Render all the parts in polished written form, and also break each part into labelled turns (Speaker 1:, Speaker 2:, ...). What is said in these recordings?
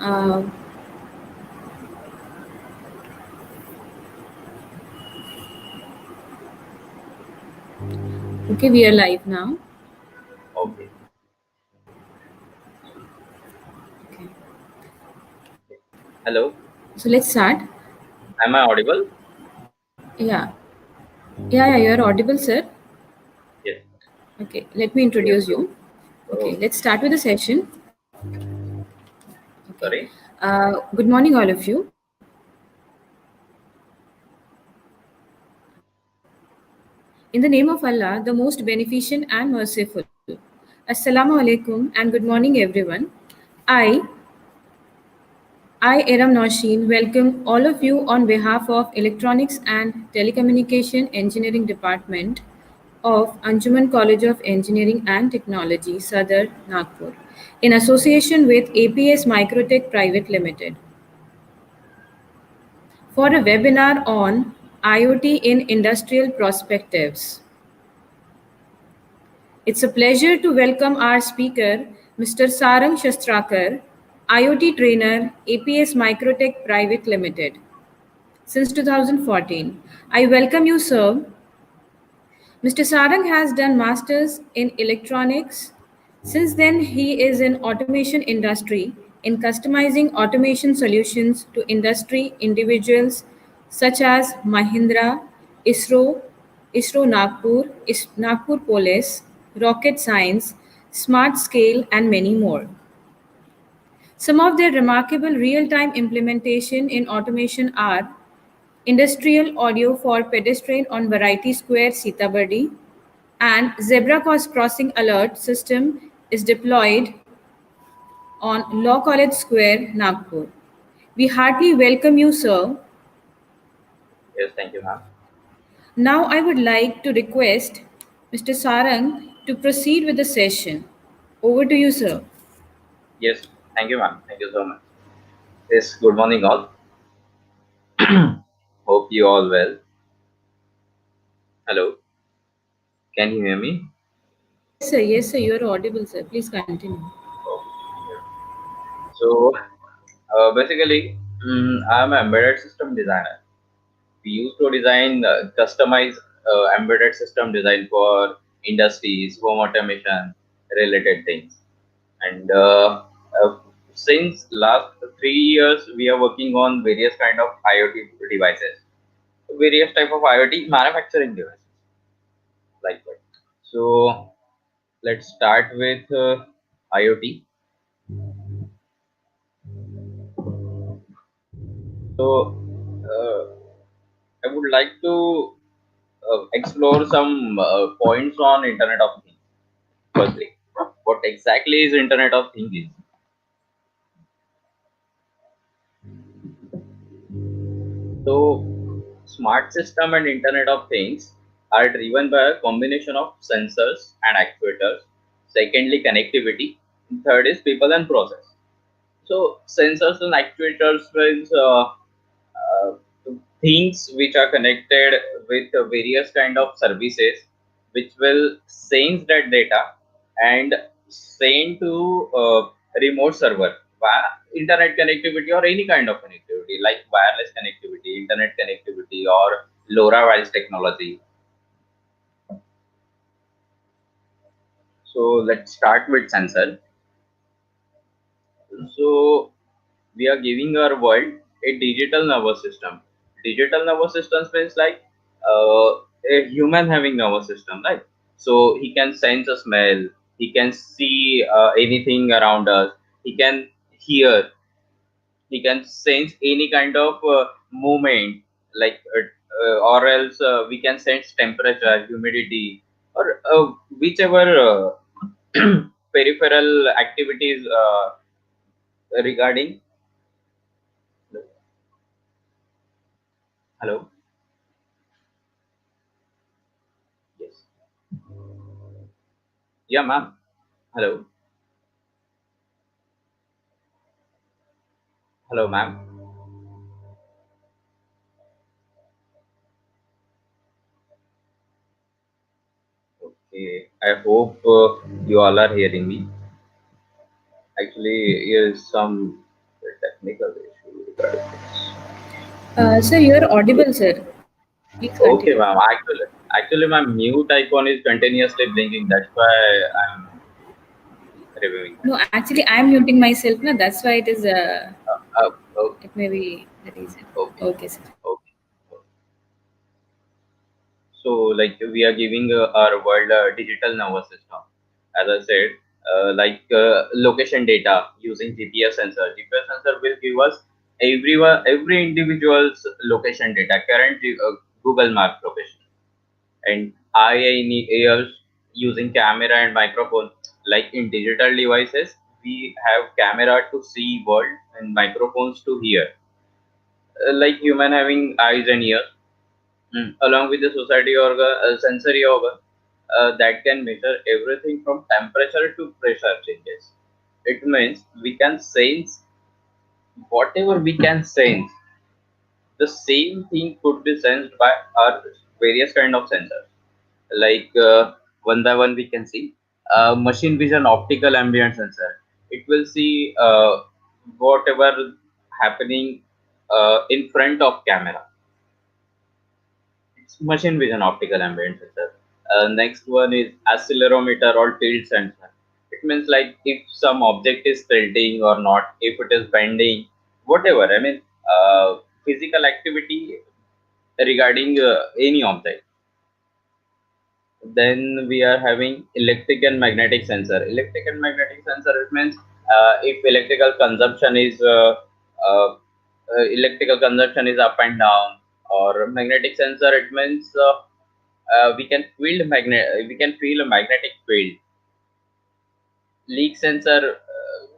Speaker 1: Uh, okay, we are live now.
Speaker 2: Okay.
Speaker 1: Okay.
Speaker 2: Hello.
Speaker 1: So let's start.
Speaker 2: Am I audible?
Speaker 1: Yeah. Yeah, you are audible, sir.
Speaker 2: Yes.
Speaker 1: Okay, let me
Speaker 2: Yes.
Speaker 1: introduce
Speaker 2: So,
Speaker 1: you. Okay,
Speaker 2: okay.
Speaker 1: let's start with the session. Okay.
Speaker 2: Sorry.
Speaker 1: Good morning, all of you. In the name of Allah, the most beneficent and merciful. Assalamu alaikum and good morning, everyone. I, I, Eram Noshin, welcome all of you on behalf of Electronics and Telecommunication Engineering Department of Anjuman College of Engineering and Technology, Sadar, Nagpur, in association with APS Microtech Pvt Limited, for a webinar on IoT in Industrial Prospectives. It's a pleasure to welcome our speaker, Mr. Sarang Shastrakar, IoT trainer, APS Microtech Pvt Limited, since 2014. I welcome you, sir. Mr. Sarang has done masters in electronics. Since then, he is in automation industry in customizing automation solutions to industry individuals such as Mahindra, ISRO, ISRO Nagpur, Nagpur Police, Rocket Science, Smart Scale, and many more. Some of their remarkable real-time implementation in automation are industrial audio for pedestrian on Variety Square, Sitabardi, and zebra crossing alert system is deployed on Law College Square, Nagpur. We heartily welcome you, sir.
Speaker 2: Yes. Thank you, ma'am.
Speaker 1: Now I would like to request Mr. Sarang to proceed with the session. Over to you, sir.
Speaker 2: Yes. Thank you, ma'am. Thank you so much. Yes. Good morning, all. Hope you all well. Hello. Can you hear me?
Speaker 1: Yes, sir, you are audible, sir. Please continue.
Speaker 2: Okay. Thank you. So, basically, I'm an embedded system designer. We used to design customize embedded system design for industries, home automation related things. And since last 3 years, we are working on various kind of IoT devices, various type of IoT manufacturing devices, like that. So let's start with IoT. So I would like to explore some points on Internet of Things. Firstly, what exactly is Internet of Things is? So, smart system and Internet of Things are driven by a combination of sensors and actuators. Secondly, connectivity. Third is people and process. So, sensors and actuators means things which are connected with various kind of services, which will sense that data and send to remote server via internet connectivity or any kind of connectivity like wireless connectivity, internet connectivity, or LoRa wireless technology. So let's start with sensor. So we are giving our world a digital nervous system. Digital nervous system means like uh, a human having nervous system, right? So he can sense a smell, he can see anything around us, he can hear, he can sense any kind of movement, like or else we can sense temperature, humidity, or whichever peripheral activities regarding. Hello. Yes. Yeah, ma'am. Hello. Hello, ma'am. Okay. I hope you all are hearing me. Actually, here's some technical issue regarding this.
Speaker 1: Sir, you are audible, sir. Please continue.
Speaker 2: Okay, ma'am. Actually, my mute icon is continuously blinking. That's why I'm reviewing that.
Speaker 1: No, actually, I am muting myself. Na, that's why it is.
Speaker 2: Okay,
Speaker 1: It may be the reason.
Speaker 2: okay,
Speaker 1: Okay, sir.
Speaker 2: okay. So, like we are giving our world a digital nervous system. As I said, location data using GPS sensor. GPS sensor will give us every individual's location data, current Google Map location, and IAs using camera and microphone. Like in digital devices, we have camera to see world and microphones to hear. Like human having eyes and ears. Along with the society organ, sensory organ that can measure everything from temperature to pressure changes. It means we can sense whatever we can sense. The same thing could be sensed by our various kind of sensors. Like one by one, we can see machine vision optical ambient sensor. It will see whatever happening in front of camera. It's machine vision optical ambient sensor. Next one is accelerometer or tilt sensor. It means like if some object is tilting or not, if it is bending, whatever. I mean, physical activity regarding any object. Then we are having electric and magnetic sensor. Electric and magnetic sensor, it means if electrical consumption is up and down, or magnetic sensor, it means we can feel a magnetic field. Leak sensor,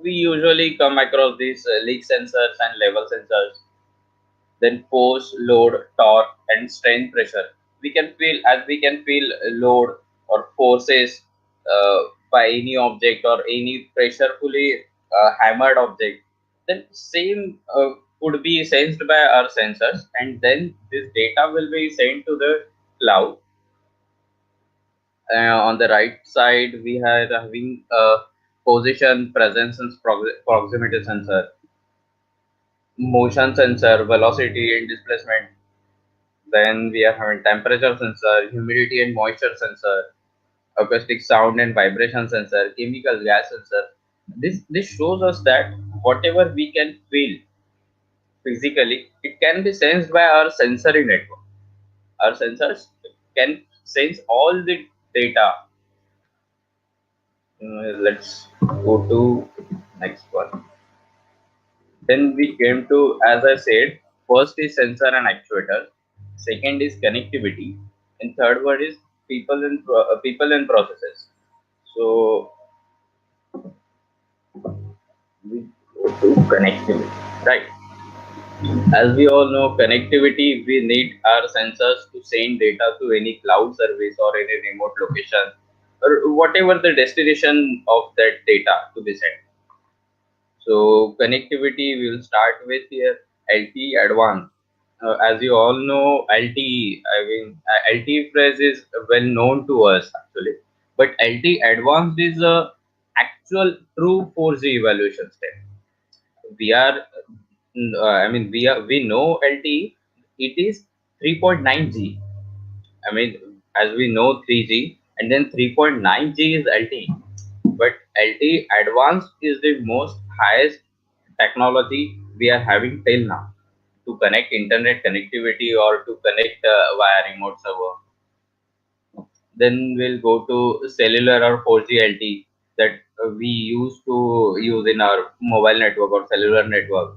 Speaker 2: we usually come across these leak sensors and level sensors. Then force, load, torque, and strain pressure. We can feel load or forces by any object or any pressurefully hammered object. Then same could be sensed by our sensors, and then this data will be sent to the cloud. On the right side, we are having position, presence, and proximity sensor, motion sensor, velocity and displacement. Then we are having temperature sensor, humidity and moisture sensor, acoustic sound and vibration sensor, chemical gas sensor. This shows us that whatever we can feel physically, it can be sensed by our sensory network. Our sensors can sense all the data. Let's go to next one. Then we came to, as I said, first is sensor and actuator, second is connectivity, and third one is people and processes. So we go to connectivity, right? As we all know, connectivity, we need our sensors to send data to any cloud service or any remote location or whatever the destination of that data to be sent. So connectivity, we will start with here LTE advanced. As you all know, LTE, I mean, LTE phrase is well known to us actually, but LTE advanced is a actual true 4G evaluation step. We are, we know LTE, it is 3.9G. I mean, as we know 3G, and then 3.9G is LTE. But LTE advanced is the most highest technology we are having till now to connect internet connectivity or to connect via remote server. Then we'll go to cellular or 4G LTE that we used to use in our mobile network or cellular network.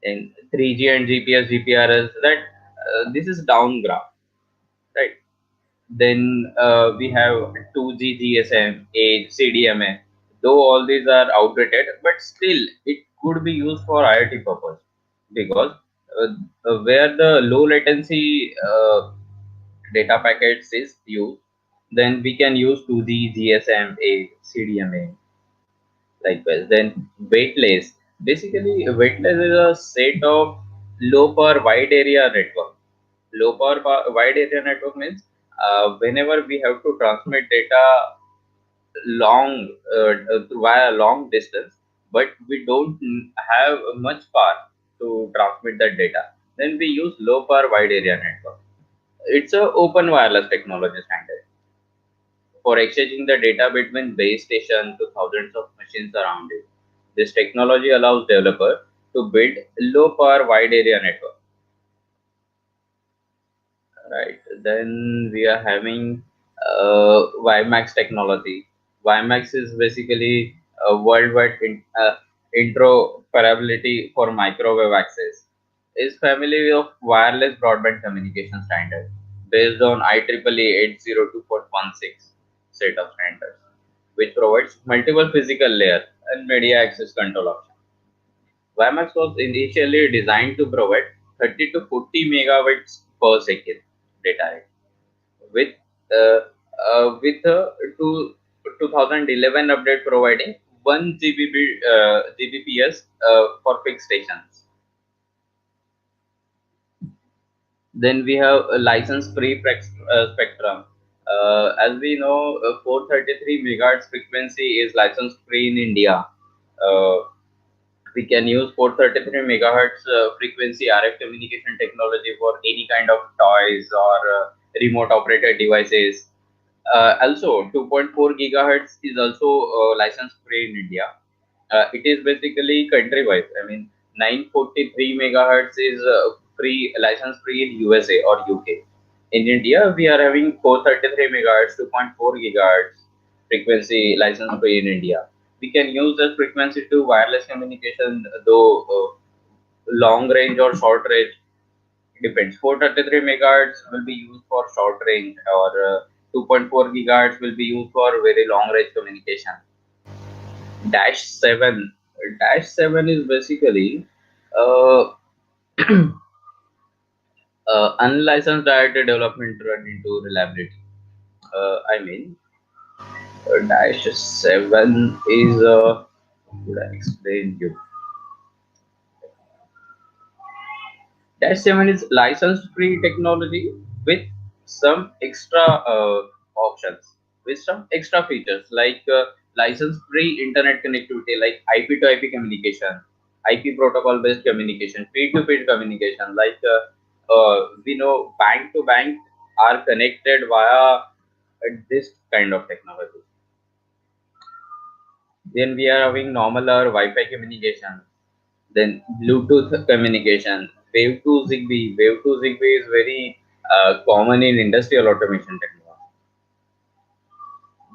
Speaker 2: And 3G and GPS, GPRS, that this is down graph, right? Then we have 2G GSM, CDMA. Though all these are outdated, but still it could be used for IoT purpose because where the low latency data packets is used, then we can use 2G GSM, CDMA. Likewise, then weightless. Basically, weightless is a set of low power wide area network. Wide area network means whenever we have to transmit data via long distance, but we don't have much power to transmit that data. Then we use low power wide area network. It's a open wireless technology standard for exchanging the data between base station to thousands of machines around it. This technology allows developer to build low power wide area network. Right. Then we are having WiMAX technology. WiMAX is basically a worldwide interoperability for microwave access. Is family of wireless broadband communication standard based on IEEE 802.16 set of standards, which provides multiple physical layer and media access control options. WiMAX was initially designed to provide 30 to 40 megabits per second data rate with two 2011 update providing 1 Gbps for fixed stations. Then we have a license-free spectrum. As we know, 433 megahertz frequency is license-free in India. Uh, we can use 433 megahertz frequency RF communication technology for any kind of toys or remote operated devices. Also, 2.4 gigahertz is also license free in India. It is basically country wise. I mean, 943 megahertz is free license free in USA or UK. In India, we are having 433 megahertz, 2.4 gigahertz frequency license free in India. We can use that frequency to wireless communication, though long range or short range depends. 433 megahertz will be used for short range, or 2.4 gigahertz will be used for very long range communication. Dash 7. Dash 7 is basically uh, unlicensed data development run into reliability. I mean, Dash 7 is, would I explain you? Dash 7 is license-free technology with some extra options, with some extra features like license-free internet connectivity, like IP to IP communication, IP protocol-based communication, feed-to-feed communication. Like we know, bank to bank are connected via this kind of technology. Then we are having normal or Wi-Fi communication. Then Bluetooth communication, Wave 2 Zigbee. Wave 2 Zigbee is very common in industrial automation technology.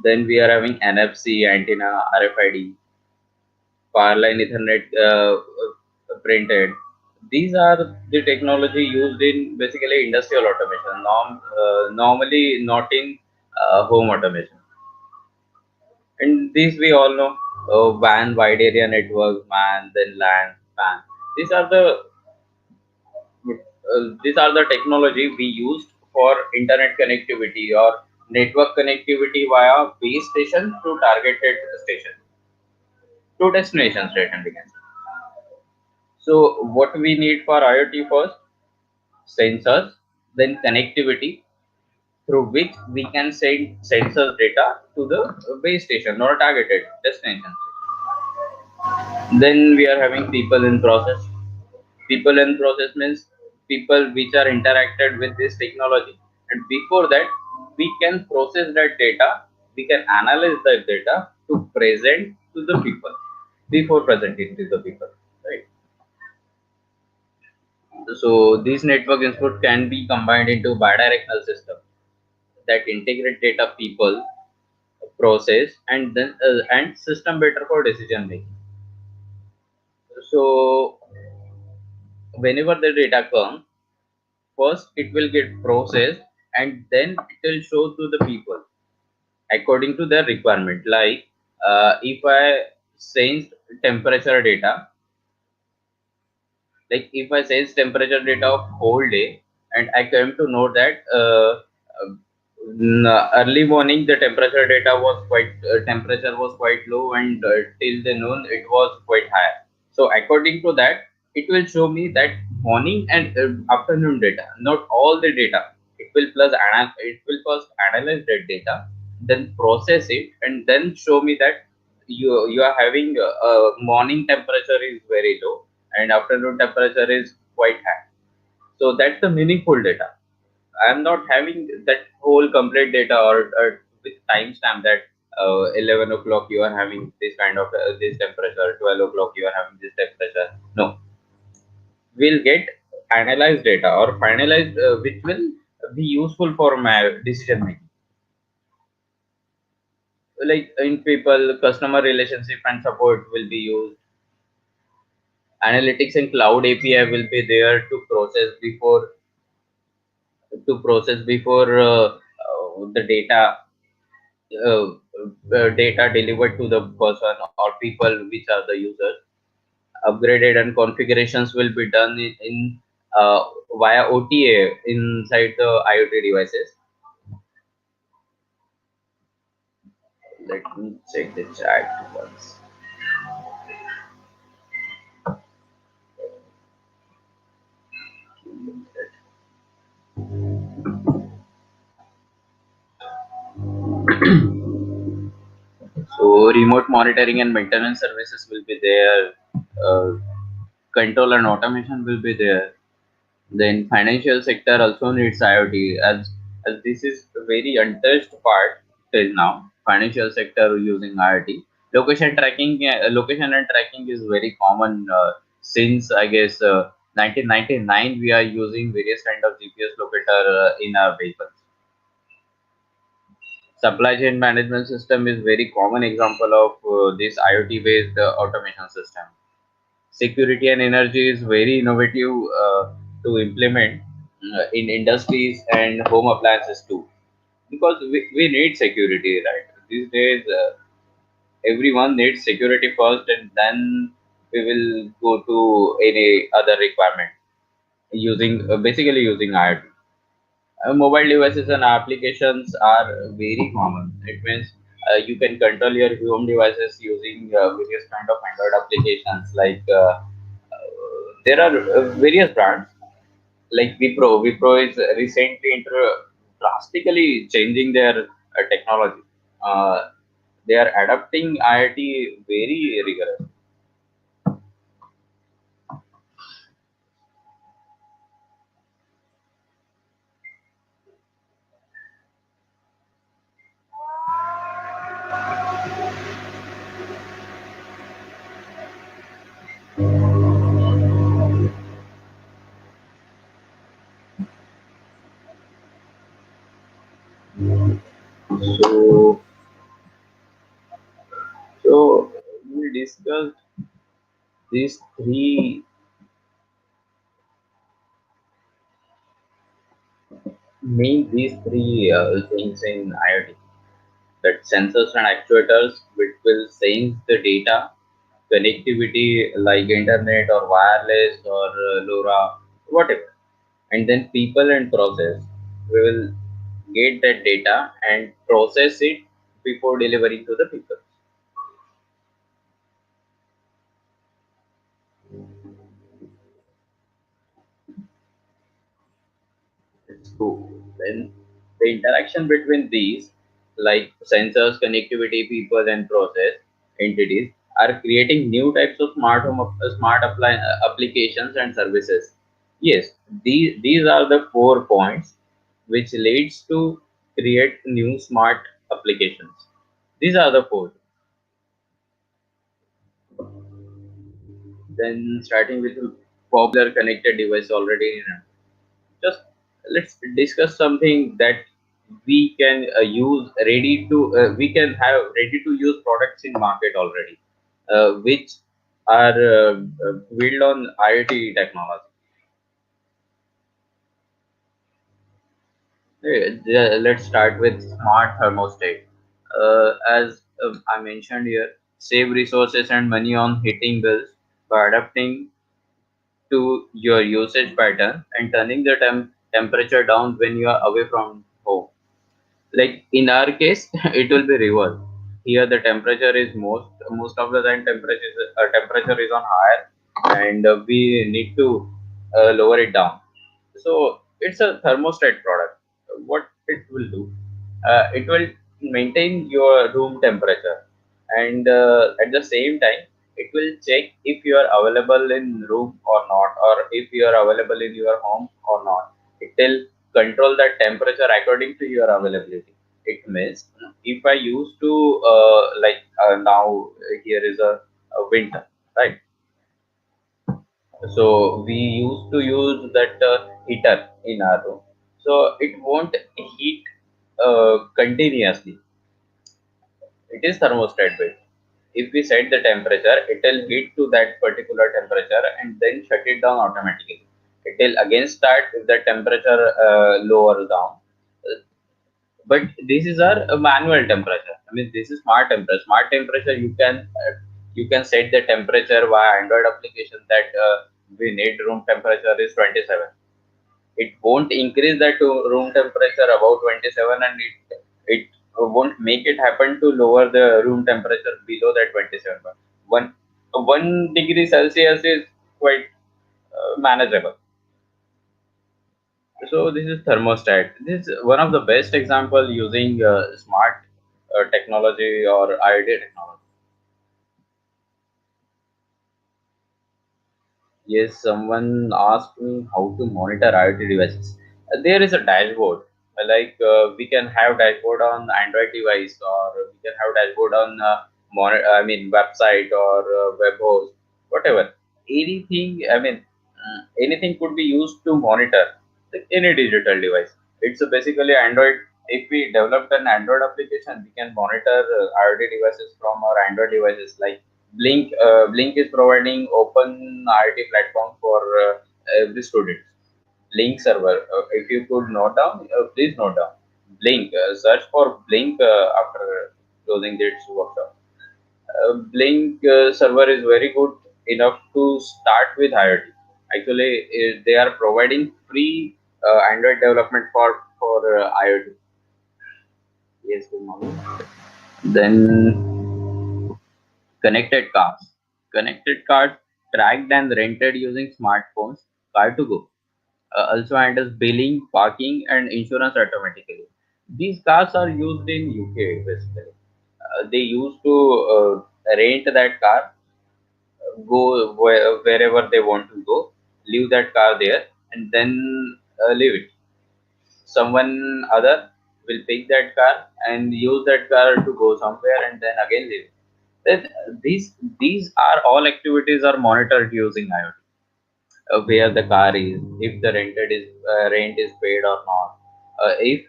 Speaker 2: Then we are having NFC, antenna, RFID, power line Ethernet printed. These are the technology used in basically industrial automation. Normally not in home automation. And these we all know, WAN, wide area network, MAN, then LAN, PAN. These are the these are the technology we used for internet connectivity or network connectivity via base station to targeted station to destination station, we can say. So what we need for IoT: first, sensors, then connectivity through which we can send sensors data to the base station or targeted destination station. Then we are having people in process. People in process means people which are interacted with this technology, and before that we can process that data, we can analyze that data to present to the people before presenting to the people, right? So these network input can be combined into bidirectional system that integrate data, people, process, and then and system better for decision making. So whenever the data comes, first it will get processed and then it will show to the people according to their requirement. Like if I sensed temperature data, like if I sense temperature data of whole day and I came to know that early morning the temperature was quite low, and till the noon it was quite high. So according to that, it will show me that morning and afternoon data, not all the data. It will first analyze that data, then process it, and then show me that you are having morning temperature is very low and afternoon temperature is quite high. So that's the meaningful data. I'm not having that whole complete data or with timestamp that 11 o'clock you are having this kind of this temperature, 12 o'clock you are having this temperature. No, we'll get analyzed data or finalized which will be useful for my decision making. Like in people, customer relationship and support will be used. Analytics and cloud API will be there to process before the uh, data delivered to the person or people which are the users. Upgraded and configurations will be done in via OTA inside the IoT devices. Let me check the chat once. So remote monitoring and maintenance services will be there. Uh, Control and automation will be there. Then financial sector also needs IoT as this is a very untouched part till now. Financial sector using IoT. Location and tracking is very common since I guess 1999 we are using various kind of GPS locator in our vehicles. Supply chain management system is very common example of this IoT based automation system. Security and energy is very innovative to implement in industries and home appliances too, because we need security, right? These days everyone needs security first and then we will go to any other requirement using basically using IoT. Mobile devices and applications are very common. It means you can control your home devices using various kind of Android applications. Like there are various brands like Wipro. Wipro is recently drastically changing their technology. Uh, they are adapting IoT very rigorous. So, so we discussed these three things in IoT. That sensors and actuators which will sense the data, connectivity like internet or wireless or LoRa, whatever, and then people and process. We will get that data and process it before delivering to the people. It's true. Then the interaction between these, like sensors, connectivity, people, and process entities, are creating new types of applications and services. Yes, these are the 4 points which leads to create new smart applications. These are the four. Then starting with popular connected device already. Just let's discuss something that we can have ready to use products in market already, which are built on IoT technology. Let's start with smart thermostat. As I mentioned here, save resources and money on heating bills by adapting to your usage pattern and turning the temperature down when you are away from home. Like in our case, it will be reverse. Here the temperature is most of the time temperature is on higher, and we need to lower it down. So it's a thermostat product. What it will do, it will maintain your room temperature. and at the same time it will check if you are available in room or not, or if you are available in your home or not. It will control the temperature according to your availability. It means if I used to now here is a winter, right? So we used to use that heater in our room, so it won't heat continuously. It is thermostat based. If we set the temperature, it will heat to that particular temperature and then shut it down automatically. It will again start if the temperature lowers down. Uh, But this is our manual temperature. I mean, this is smart temperature. Smart temperature, you can set the temperature via Android application that we need room temperature is 27. It won't increase that to room temperature above 27, and it won't make it happen to lower the room temperature below that 27. But one degree Celsius is quite manageable. So this is thermostat. This is one of the best example using smart technology or IoT technology. Yes, someone asked me how to monitor IoT devices. There is a dashboard. We can have dashboard on Android device, or we can have dashboard on I mean website or web host, whatever. Anything. I mean, anything could be used to monitor any digital device. It's basically Android. If we developed an Android application, we can monitor IoT devices from our Android devices. Like Blink is providing open IoT platform for every student. Blink server. If you could note down, please note down. Blink. Search for Blink after closing this workshop. Blink server is very good enough to start with IoT. Actually, they are providing free Android development for IoT. Yes, good morning. Then connected cars. Connected cars tracked and rented using smartphones. Car to go. Also handles billing, parking, and insurance automatically. These cars are used in UK basically. They used to rent that car, go wherever they want to go, leave that car there, and then leave it. Someone other will pick that car and use that car to go somewhere and then again leave it. Then these are all activities are monitored using IoT. Where the car is, if the rent is paid or not, if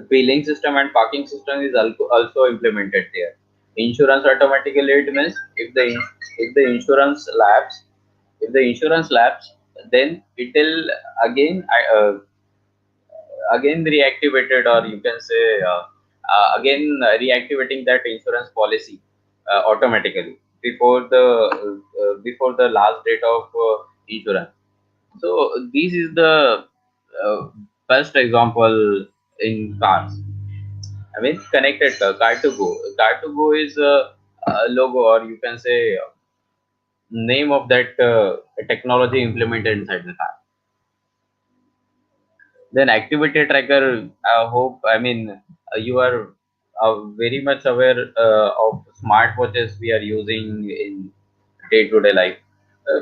Speaker 2: billing system and parking system is also implemented there. Insurance automatically, it means if the insurance lapse, then it will again again reactivated, or you can say again reactivating that insurance policy automatically before the last date of insurance. So this is the uh, best example in cars. I mean, connected car to go. Car to go is a logo, or you can say name of that technology implemented inside the car. Then activity tracker. I hope. I mean, you are very much aware of smartwatches we are using in day-to-day life.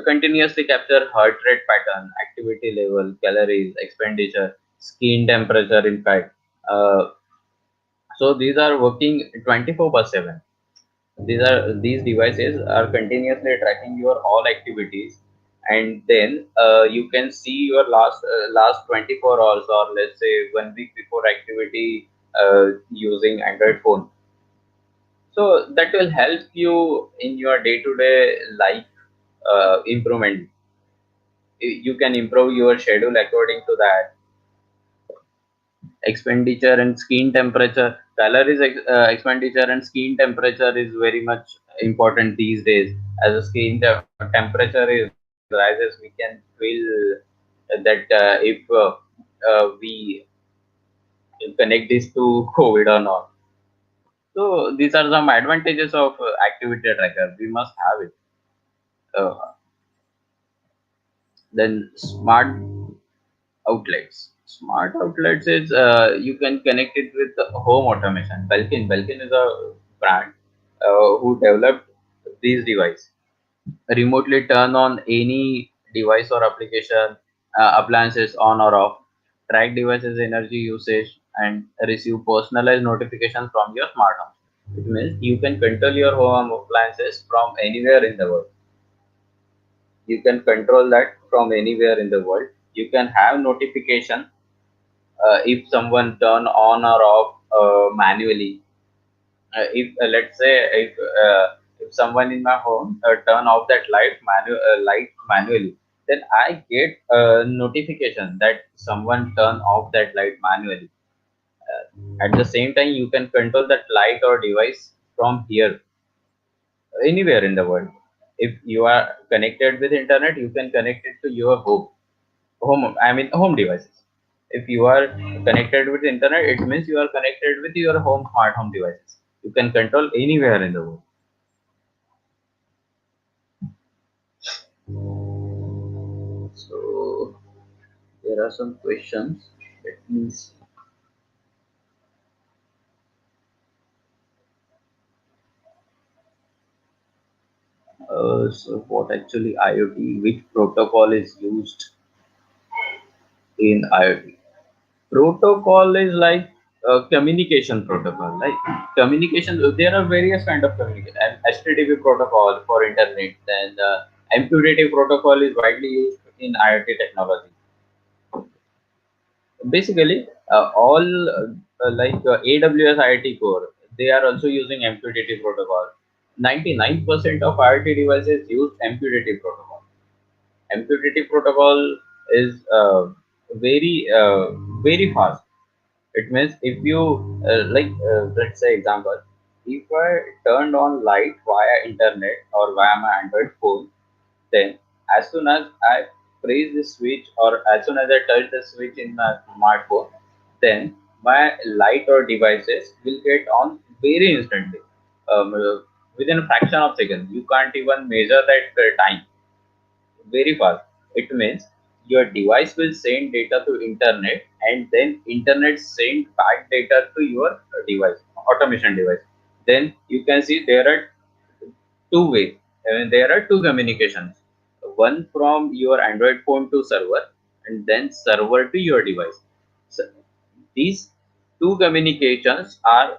Speaker 2: Continuously capture heart rate pattern, activity level, calories, expenditure, skin temperature. In fact, uh, so these are working 24/7. These devices are continuously tracking your all activities, and then you can see your last 24 hours, or let's say 1 week before activity using Android phone. So that will help you in your day-to-day life improvement. You can improve your schedule according to that. Expenditure and skin temperature, calories expenditure and skin temperature is very much important these days. As the temperature is rises, we can feel that if we connect this to COVID or not. So these are some advantages of activity tracker. We must have it. Then smart outlets is you can connect it with the home automation. Belkin is a brand. who developed these devices remotely turn on any device or application appliances on or off, track devices energy usage, and receive personalized notifications from your smart home. It means you can control your home appliances from anywhere in the world. You can control that from anywhere in the world. You can have notification if someone turn on or off manually. If let's say if someone in my home turn off that light manually, then I get a notification that someone turn off that light manually. At the same time, you can control that light or device from here, anywhere in the world. If you are connected with internet, you can connect it to your home devices. If you are connected with internet, it means you are connected with your home smart home devices. You can control anywhere in the world. So there are some questions. Let me see. So what actually IoT? Which protocol is used in IoT? Protocol is like communication protocol. Like communication, there are various kind of communication. HTTP protocol for internet, then MQTT protocol is widely used in IoT technology. Basically, all AWS IoT core, they are also using MQTT protocol. 99% of IoT devices use MQTT protocol. MQTT protocol is very fast. It means if you let's say example, if I turned on light via internet or via my Android phone, then as soon as I press the switch or as soon as I touch the switch in my smartphone, then my light or devices will get on very instantly, within a fraction of seconds. You can't even measure that time. Very fast. It means your device will send data to internet, and then internet send back data to your device, automation device. Then you can see there are two ways. I mean, there are two communications. One from your Android phone to server, and then server to your device. So these two communications are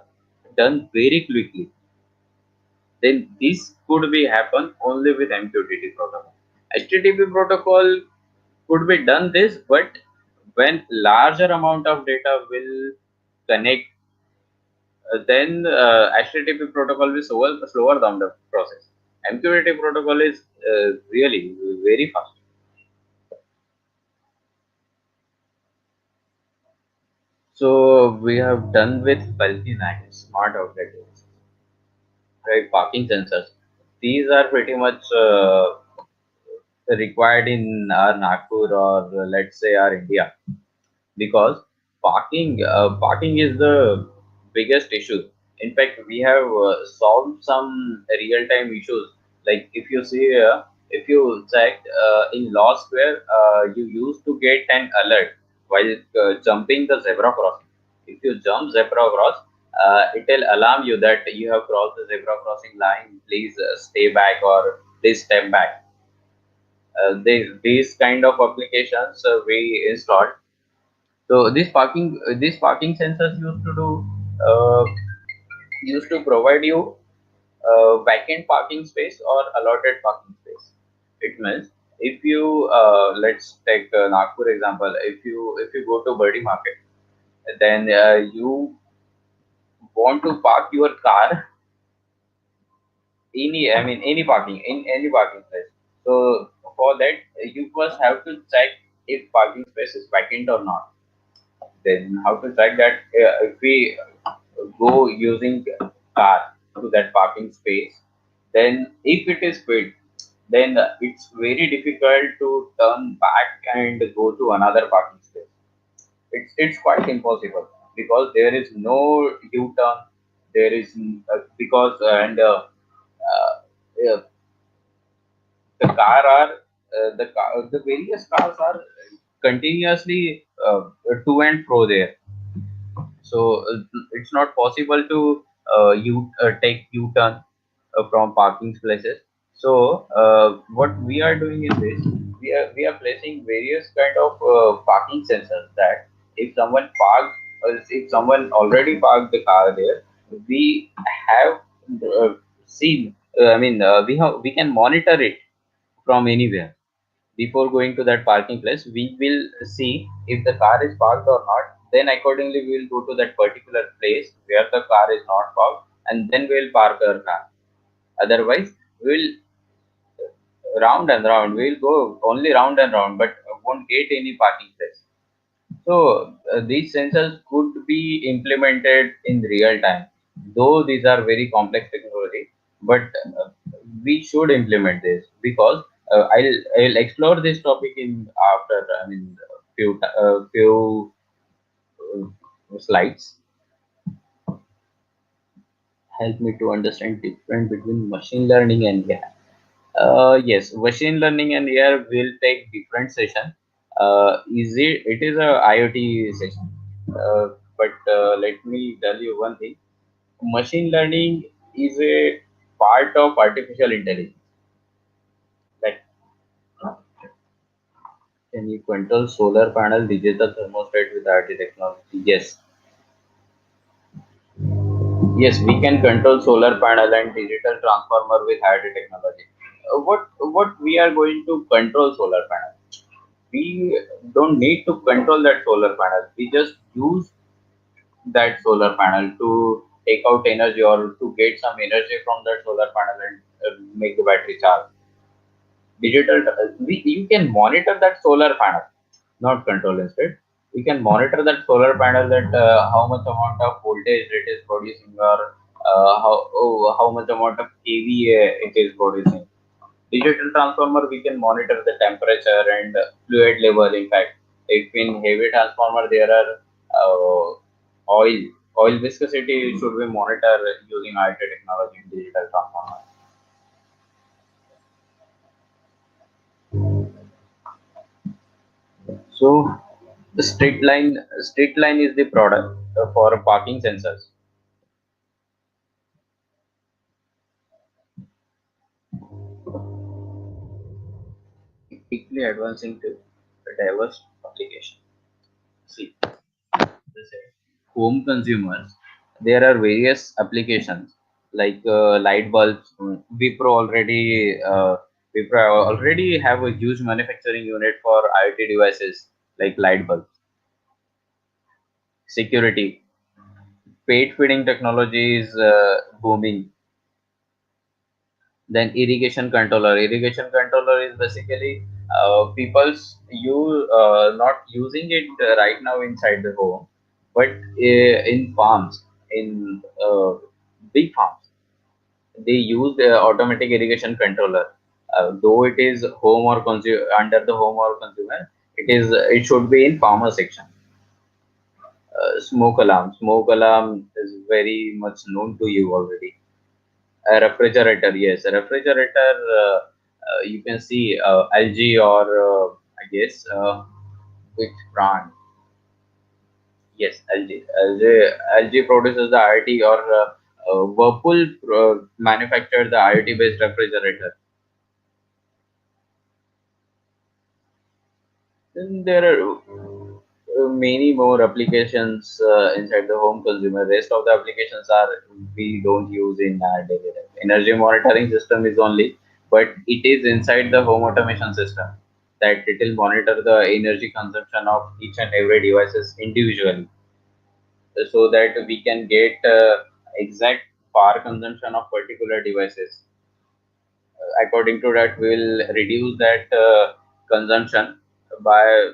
Speaker 2: done very quickly. Then this could be happen only with MQTT protocol. HTTP protocol could be done this, but when larger amount of data will connect, then HTTP protocol will slower down the process. MQTT protocol is really very fast. So we have done with bulky nines, smart outlet devices, right? Parking sensors. These are pretty much required in our Nagpur or let's say our India, because parking is the biggest issue. In fact, we have solved some real time issues. Like if you see, if you check in law square, you used to get an alert while jumping the zebra crossing. If you jump zebra cross, it will alarm you that you have crossed the zebra crossing line. Please stay back or please step back. These kind of applications we installed. So these parking sensors uh, used to provide you vacant parking space or allotted parking space. It means if you let's take Nagpur example. If you go to Birdie Market, then you want to park your car any parking in any parking place. So for that you first have to check if parking space is vacant or not. Then how to check that if we go using car to that parking space, then if it is filled, then it's very difficult to turn back and go to another parking space. It's quite impossible because there is no U-turn. There is because and uh, the various cars are continuously to and fro there. So it's not possible to you take U-turn. from parking places. So what we are doing in this, we are placing various kind of parking sensors, that if someone parked, or if someone already parked the car there, we have seen, we can monitor it from anywhere. Before going to that parking place, we will see if the car is parked or not. Then accordingly we will go to that particular place where the car is not parked, and then we will park our car. Otherwise we will round and round, we will go only round and round, but won't get any parking place. So these sensors could be implemented in real time, though these are very complex technology. But we should implement this, because I'll explore this topic in after, few slides. Help me to understand difference between machine learning and AI. Yes, machine learning and AI will take different session. It is a IoT session. But let me tell you one thing. Machine learning is a part of artificial intelligence. Like, can you control solar panel, digital thermostat with IoT technology? Yes, yes, we can control solar panel and digital transformer with IoT technology. What we are going to control solar panel? We don't need to control that solar panel. We just use that solar panel to take out energy, or to get some energy from that solar panel, and make the battery charge. You can monitor that solar panel, not control instead. We can monitor that solar panel, that how much amount of voltage it is producing, or how much amount of kVA it is producing. Digital transformer, we can monitor the temperature and fluid level. In fact, if in heavy transformer there are oil oil viscosity, should be monitored using IoT technology in digital transformer. So the straight line is the product for parking sensors. Quickly advancing to a diverse application. See, this is home consumers. There are various applications like light bulbs. Wipro already have a huge manufacturing unit for IoT devices like light bulbs. Security, pet feeding technology is booming. Then irrigation controller is basically people's you not using it right now inside the home, but in farms, in big farms, they use the automatic irrigation controller. Though it is home or under the home or consumer, it should be in farmer section. Smoke alarm is very much known to you already. A refrigerator, yes, a refrigerator. You can see LG, or I guess which brand? Yes, LG. LG produces the IoT, or Whirlpool manufactured the IoT based refrigerator. Then there are many more applications inside the home consumer. Rest of the applications are we don't use in our daily life. Energy monitoring system is only, but it is inside the home automation system, that it will monitor the energy consumption of each and every devices individually, so that we can get exact power consumption of particular devices. According to that, we will reduce that consumption by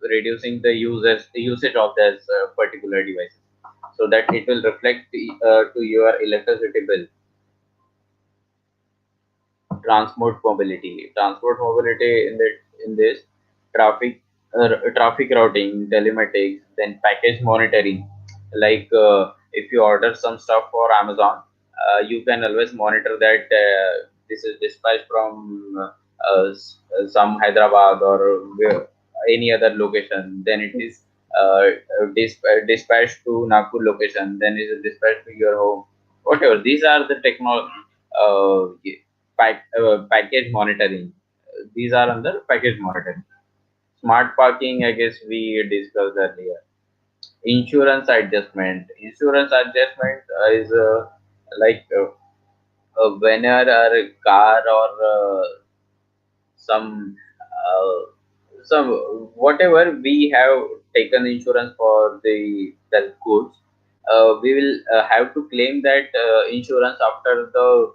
Speaker 2: reducing the usage of this particular device, so that it will reflect to your electricity bill. Transport mobility in this traffic traffic routing, telematics, then package monitoring. Like if you order some stuff for Amazon, you can always monitor that this is dispatched from some Hyderabad, or any other location, then it is dispatched to Nagpur location, then it is dispatched to your home. Whatever, these are the technology. package monitoring. These are under package monitoring. Smart parking, I guess we discussed earlier. Insurance adjustment is whenever a car or some uh, some whatever we have taken insurance for the goods, we will have to claim that insurance after the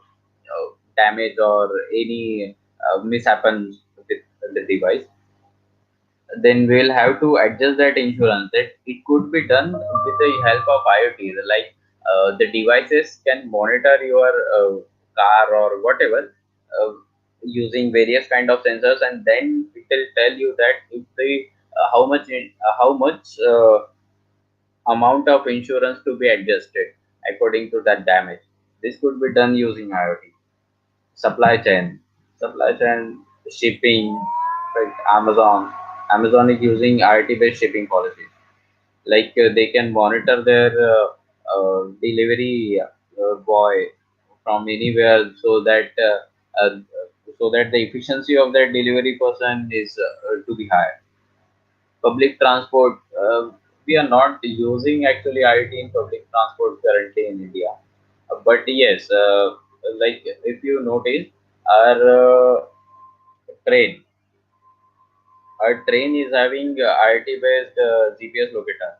Speaker 2: damage or any mishappens with the device. Then we'll have to adjust that insurance. That it could be done with the help of IoT. Like the devices can monitor your car or whatever using various kind of sensors, and then it will tell you that if the how much amount of insurance to be adjusted according to that damage. This could be done using IoT. Supply chain, supply chain, shipping, like Amazon is using IoT based shipping policies. Like they can monitor their delivery boy from anywhere, so that the efficiency of that delivery person is to be high. Public transport, we are not using actually IoT in public transport currently in India. But yes, like if you notice, our train, our train is having IoT based GPS locator.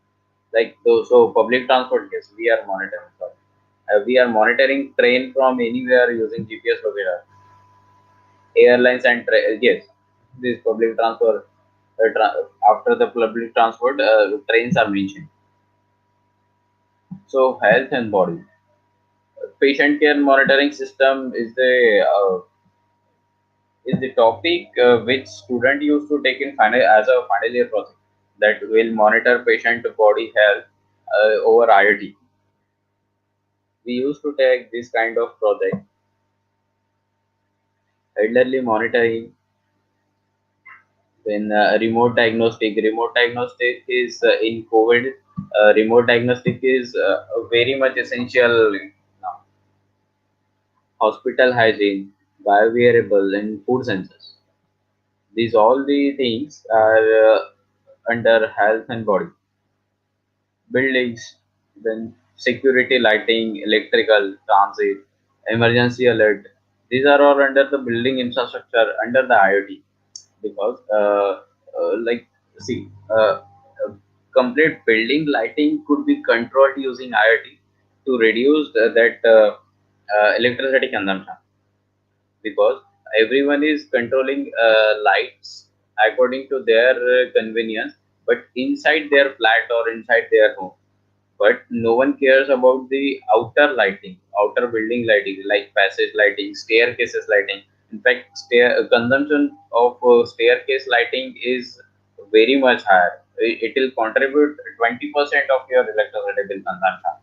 Speaker 2: Like those, so public transport, yes, we are monitoring. Sorry. We are monitoring train from anywhere using GPS locator. Airlines and yes, this public transport. After the public transport, trains are mentioned. So health and body. Patient care monitoring system is the topic which student used to take in final as a final year project, that will monitor patient body health over IoT. We used to take this kind of project. Elderly monitoring, then remote diagnostic is in COVID. Remote diagnostic is very much essential now. Hospital hygiene, biowearable, and food sensors. These all the things are under health and body. Buildings, then security lighting, electrical, transit, emergency alert. These are all under the building infrastructure under the IoT, because like see, complete building lighting could be controlled using IoT to reduce that electricity consumption, because everyone is controlling lights according to their convenience, but inside their flat or inside their home. But no one cares about the outer lighting, outer building lighting, like passage lighting, staircases lighting. In fact, consumption of staircase lighting is very much higher. It will contribute 20% of your electricity bill consumption.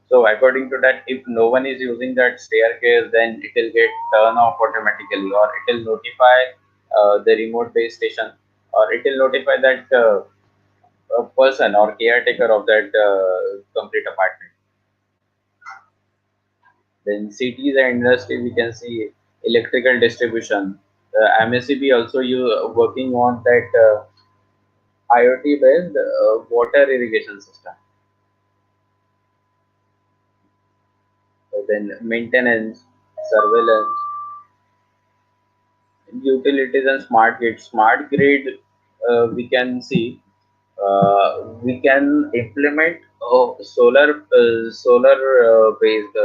Speaker 2: So according to that, if no one is using that staircase, then it will get turned off automatically, or it will notify the remote base station, or it will notify that a person or caretaker of that complete apartment. Then cities and industry, we can see electrical distribution. MSCB also you working on that IoT based water irrigation system. Then maintenance, surveillance, utilities and smart grid. Smart grid, we can see we can implement solar based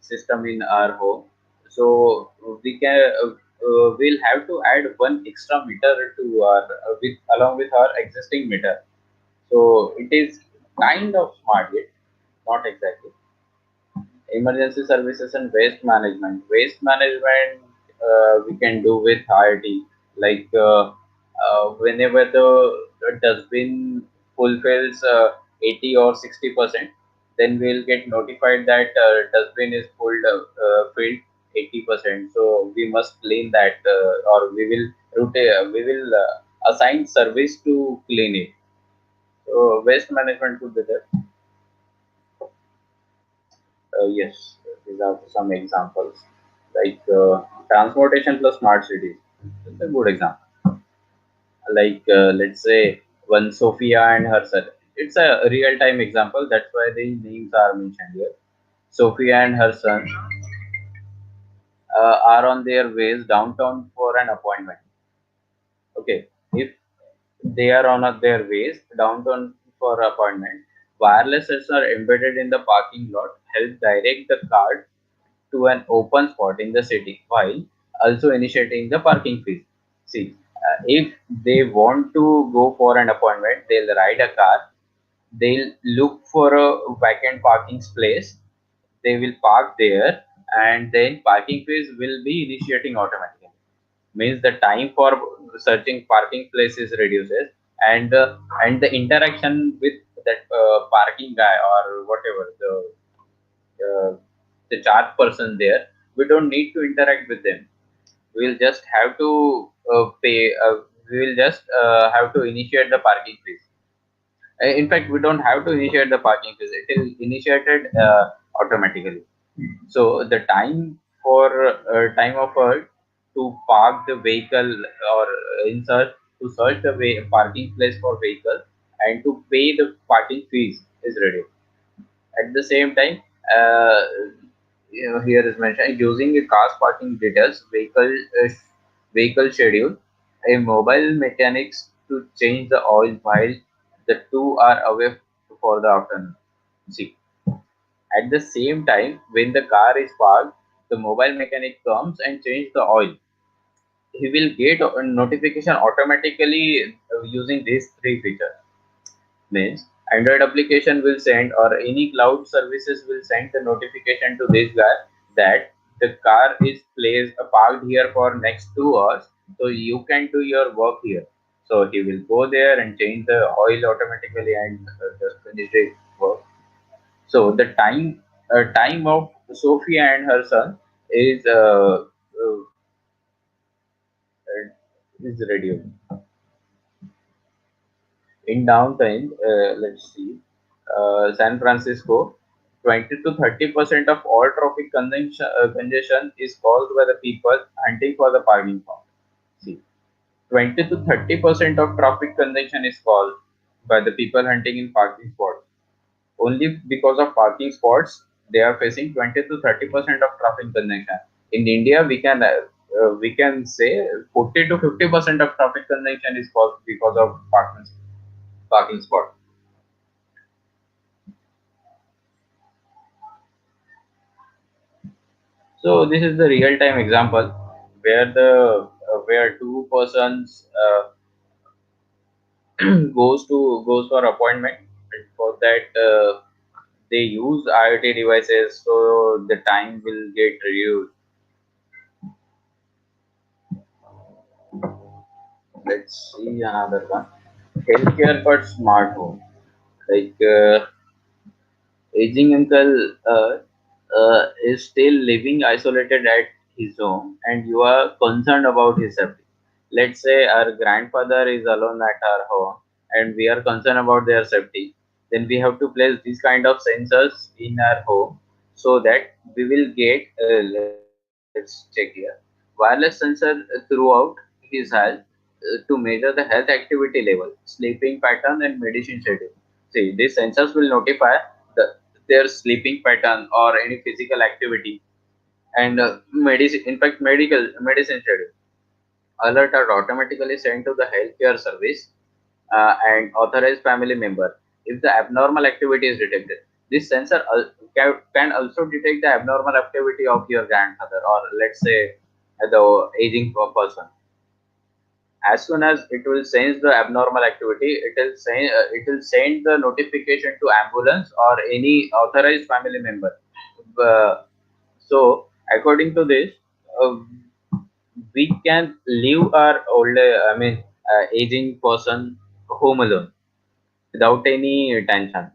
Speaker 2: system in our home. So we can we'll have to add one extra meter to our with along with our existing meter. So it is kind of smart grid, not exactly. Emergency services and waste management. Waste management we can do with IoT. Like whenever the dustbin fulfills 80 or 60%, then we'll get notified that dustbin is filled 80%. So we must clean that, or we will assign service to clean it. So waste management could be there. Yes, these are some examples. like transportation plus smart cities. It's a good example. Like let's say one Sophia and her son. It's a real time example. That's why the names are mentioned here. Sophia and her son are on their ways downtown for an appointment. Okay, if they are on their ways downtown for appointment, wireless sets are embedded in the parking lot, help direct the car to an open spot in the city while also initiating the parking fees. See, if they want to go for an appointment, they'll ride a car, they'll look for a vacant parking place, they will park there, and then parking fees will be initiating automatically. Means the time for searching parking places reduces, and the interaction with that parking guy or whatever uh, the charge person there, we don't need to interact with them. We'll just have to pay. We will just have to initiate the parking fees. In fact, we don't have to initiate the parking fees. It is initiated automatically. So the time of to park the vehicle or insert to search the way parking place for vehicle and to pay the parking fees is ready. At the same time, uh, here is mentioned using a car's parking details, vehicle schedule, a mobile mechanics to change the oil while the two are away for the afternoon. See, at the same time, when the car is parked, the mobile mechanic comes and change the oil. He will get a notification automatically using these three features. Means Android application will send or any cloud services will send the notification to this guy that the car is placed parked here for next 2 hours, so you can do your work here. So he will go there and change the oil automatically and just finish the work. So the time of Sophia and her son is is reduced. In downtown, let's see, San Francisco, 20 to 30% of all traffic congestion is caused by the people hunting for the parking spot. See, 20 to 30% of traffic congestion is caused by the people hunting in parking spots. Only because of parking spots, they are facing 20 to 30% of traffic congestion. In India, we can say 40 to 50% of traffic congestion is caused because of parking spot. So this is the real-time example where the where two persons goes for appointment. And for that, they use IoT devices, so the time will get reduced. Let's see another one. Healthcare for smart home. Like aging uncle is still living isolated at his home, and you are concerned about his safety. Let's say our grandfather is alone at our home, and we are concerned about their safety. Then we have to place these kind of sensors in our home so that we will get. Let's check here. Wireless sensor throughout his health to measure the health activity level, sleeping pattern, and medicine schedule. See, these sensors will notify the, their sleeping pattern or any physical activity and medicine. In fact, medical medicine schedule. Alert are automatically sent to the healthcare service and authorized family member if the abnormal activity is detected. This sensor can also detect the abnormal activity of your grandfather or let's say the aging person. As soon as it will sense the abnormal activity, it will send the notification to ambulance or any authorized family member. Uh, so according to this, uh, we can leave our aging person home alone without any tension.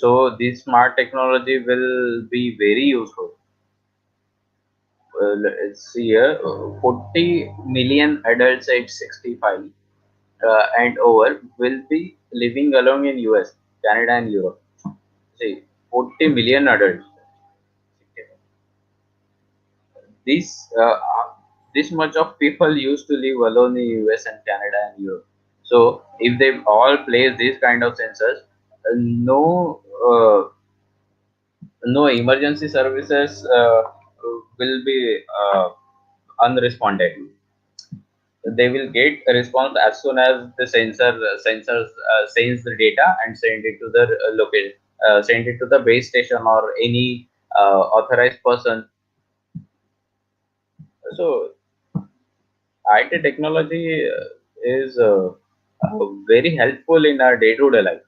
Speaker 2: So this smart technology will be very useful. Let's see here, 40 million adults age 65 and over will be living alone in US, Canada, and Europe. See, 40 million adults. This this much of people used to live alone in US and Canada and Europe. So if they all place these kind of sensors, no no emergency services will be unresponded. They will get a response as soon as the sensors sense the data and send it to the location, send it to the base station or any authorized person. So IT technology is very helpful in our day-to-day life.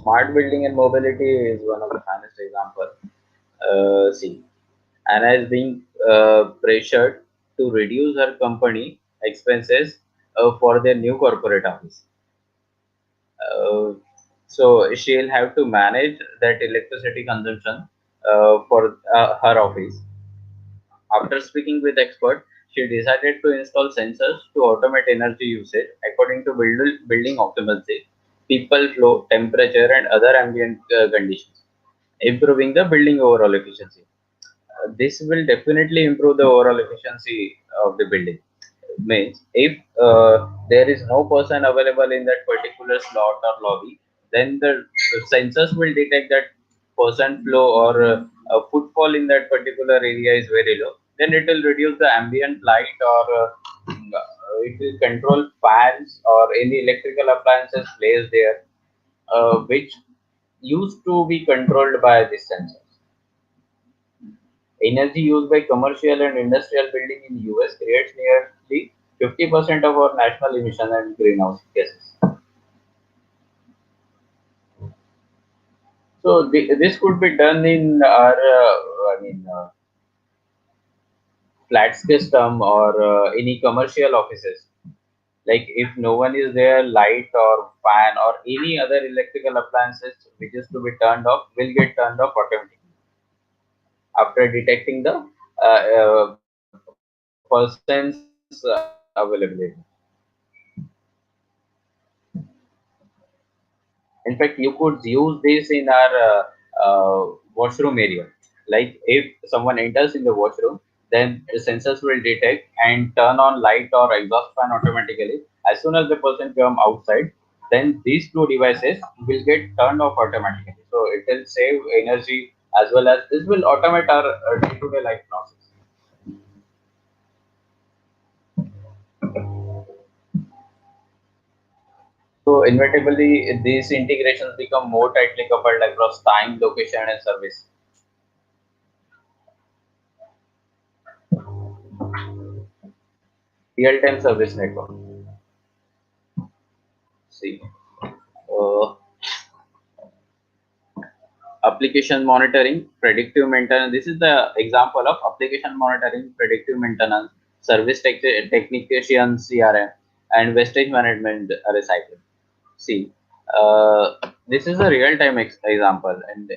Speaker 2: Smart building and mobility is one of the finest example. See, Anna is being pressured to reduce her company expenses for their new corporate office. Uh, so she'll have to manage that electricity consumption for her office. After speaking with experts, she decided to install sensors to automate energy usage according to building occupancy, people flow, temperature, and other ambient conditions, improving the building overall efficiency. This will definitely improve the overall efficiency of the building. Means if there is no person available in that particular slot or lobby, then the sensors will detect that person flow or footfall in that particular area is very low. Then it will reduce the ambient light or it will control fans or any electrical appliances placed there, which used to be controlled by the sensors. Energy used by commercial and industrial building in US creates nearly 50% of our national emission and greenhouse gases. So this could be done in our, flat system or any commercial offices. Like if no one is there, light or fan or any other electrical appliances which is to be turned off will get turned off automatically after detecting the person's availability. In fact, you could use this in our washroom area. Like if someone enters in the washroom, then the sensors will detect and turn on light or exhaust fan automatically. As soon as the person come outside, then these two devices will get turned off automatically. So it will save energy as well as this will automate our day-to-day life process. So inevitably, these integrations become more tightly coupled across time, location, and service. Real-time service network. See, uh, application monitoring, predictive maintenance. This is the example of application monitoring, predictive maintenance, technician CRM, and wastage management recycling. See, this is a real-time example, and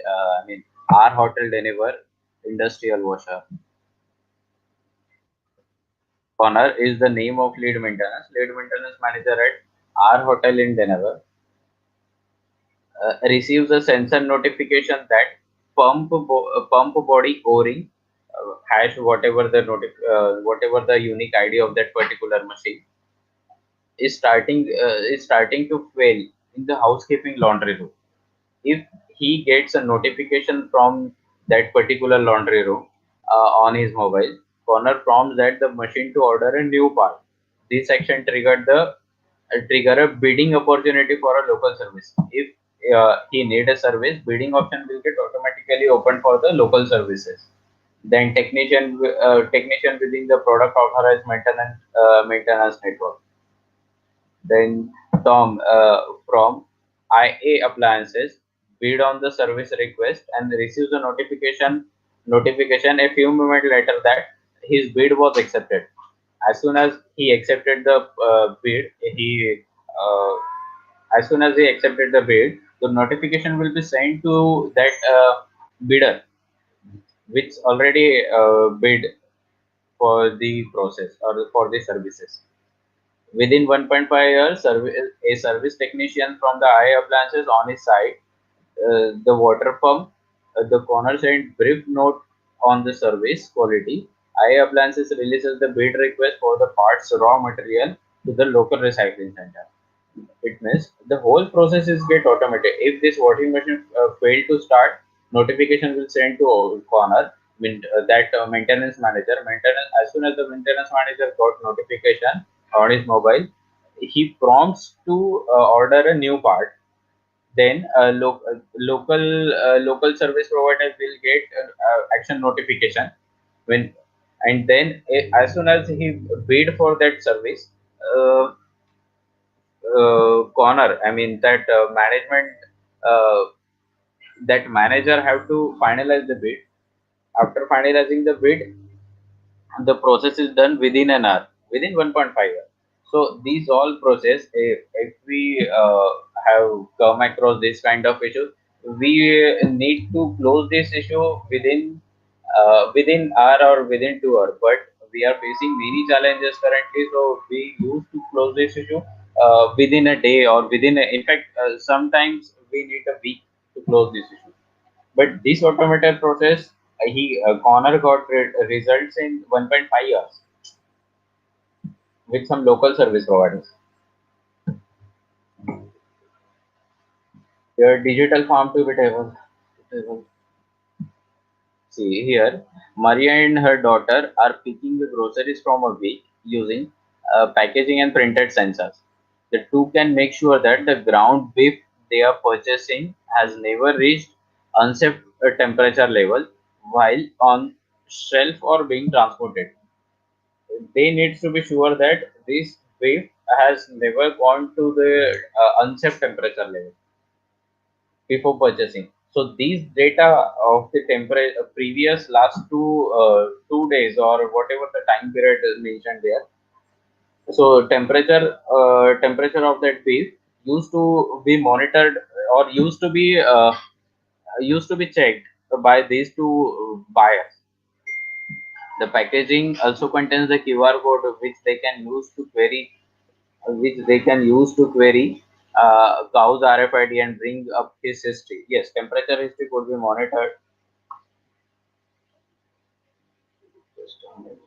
Speaker 2: our hotel deliver industrial washer. Connor is the name of lead maintenance manager at our hotel in Denver, receives a sensor notification that pump body o-ring hash whatever the unique ID of that particular machine is starting to fail in the housekeeping laundry room. If he gets a notification from that particular laundry room on his mobile, Connor prompts that the machine to order a new part. This action trigger a bidding opportunity for a local service. If he need a service, bidding option will get automatically open for the local services. Then technician within the product authorized maintenance network. Then Tom from IA Appliances bid on the service request and receives a notification a few moments later that his bid was accepted. As soon as he accepted the bid, he as soon as he accepted the bid, the notification will be sent to that bidder, which already bid for the process or for the services. Within 1.5 years, a service technician from the IA appliances on his site, the water pump. The corner sent brief note on the service quality. I Appliances releases the bid request for the parts raw material to the local recycling center. It means the whole process is get automated. If this washing machine failed to start, notification will send to corner. That maintenance manager, maintenance as soon as the maintenance manager got notification on his mobile, he prompts to order a new part. Then local service provider will get action notification when, and then as soon as he bid for that service, uh, corner, I mean that management, uh, that manager have to finalize the bid. After finalizing the bid, the process is done within an hour, within 1.5 hours. So these all process, if we have come across this kind of issue, we need to close this issue within hour or within 2 hours. But we are facing many challenges currently, so we used to close this issue within a day or in fact, sometimes we need a week to close this issue. But this automated process, he Connor got results in 1.5 years with some local service providers. Your digital farm to be table. See here, Maria and her daughter are picking the groceries from a week using packaging and printed sensors. The two can make sure that the ground beef they are purchasing has never reached unsafe temperature level while on shelf or being transported. They need to be sure that this beef has never gone to the unsafe temperature level before purchasing. So these data of the temperature previous last 2 days or whatever the time period is mentioned there. So temperature of that beef used to be monitored or used to be checked by these two buyers. The packaging also contains the QR code which they can use to query cow's RFID and bring up his history. Yes, temperature history could be monitored. Just a minute.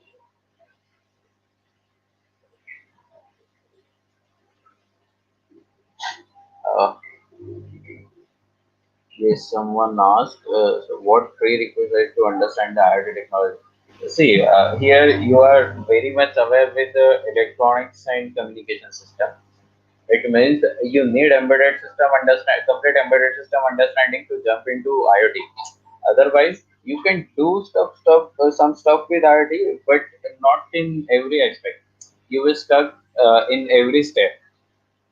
Speaker 2: Uh, yes, someone asked, so what prerequisite to understand the IoT technology? See, here you are very much aware with the electronics and communication system. It means you need complete embedded system understanding to jump into IoT. Otherwise, you can do some stuff with IoT, but not in every aspect. You will stuck in every step.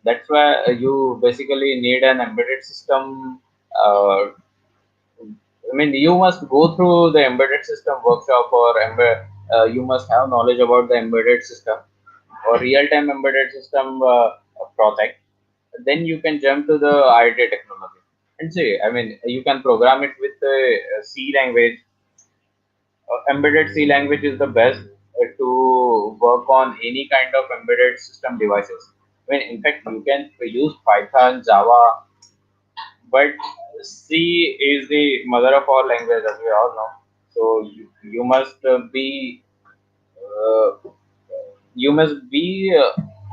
Speaker 2: That's why you basically need an embedded system. I mean, you must go through the embedded system workshop or you must have knowledge about the embedded system or real-time embedded system project. Then you can jump to the IoT technology and see. I mean, you can program it with the C language. Embedded C language is the best to work on any kind of embedded system devices. I mean, in fact, you can use Python, Java, but C is the mother of all languages, as we all know. So you must uh, be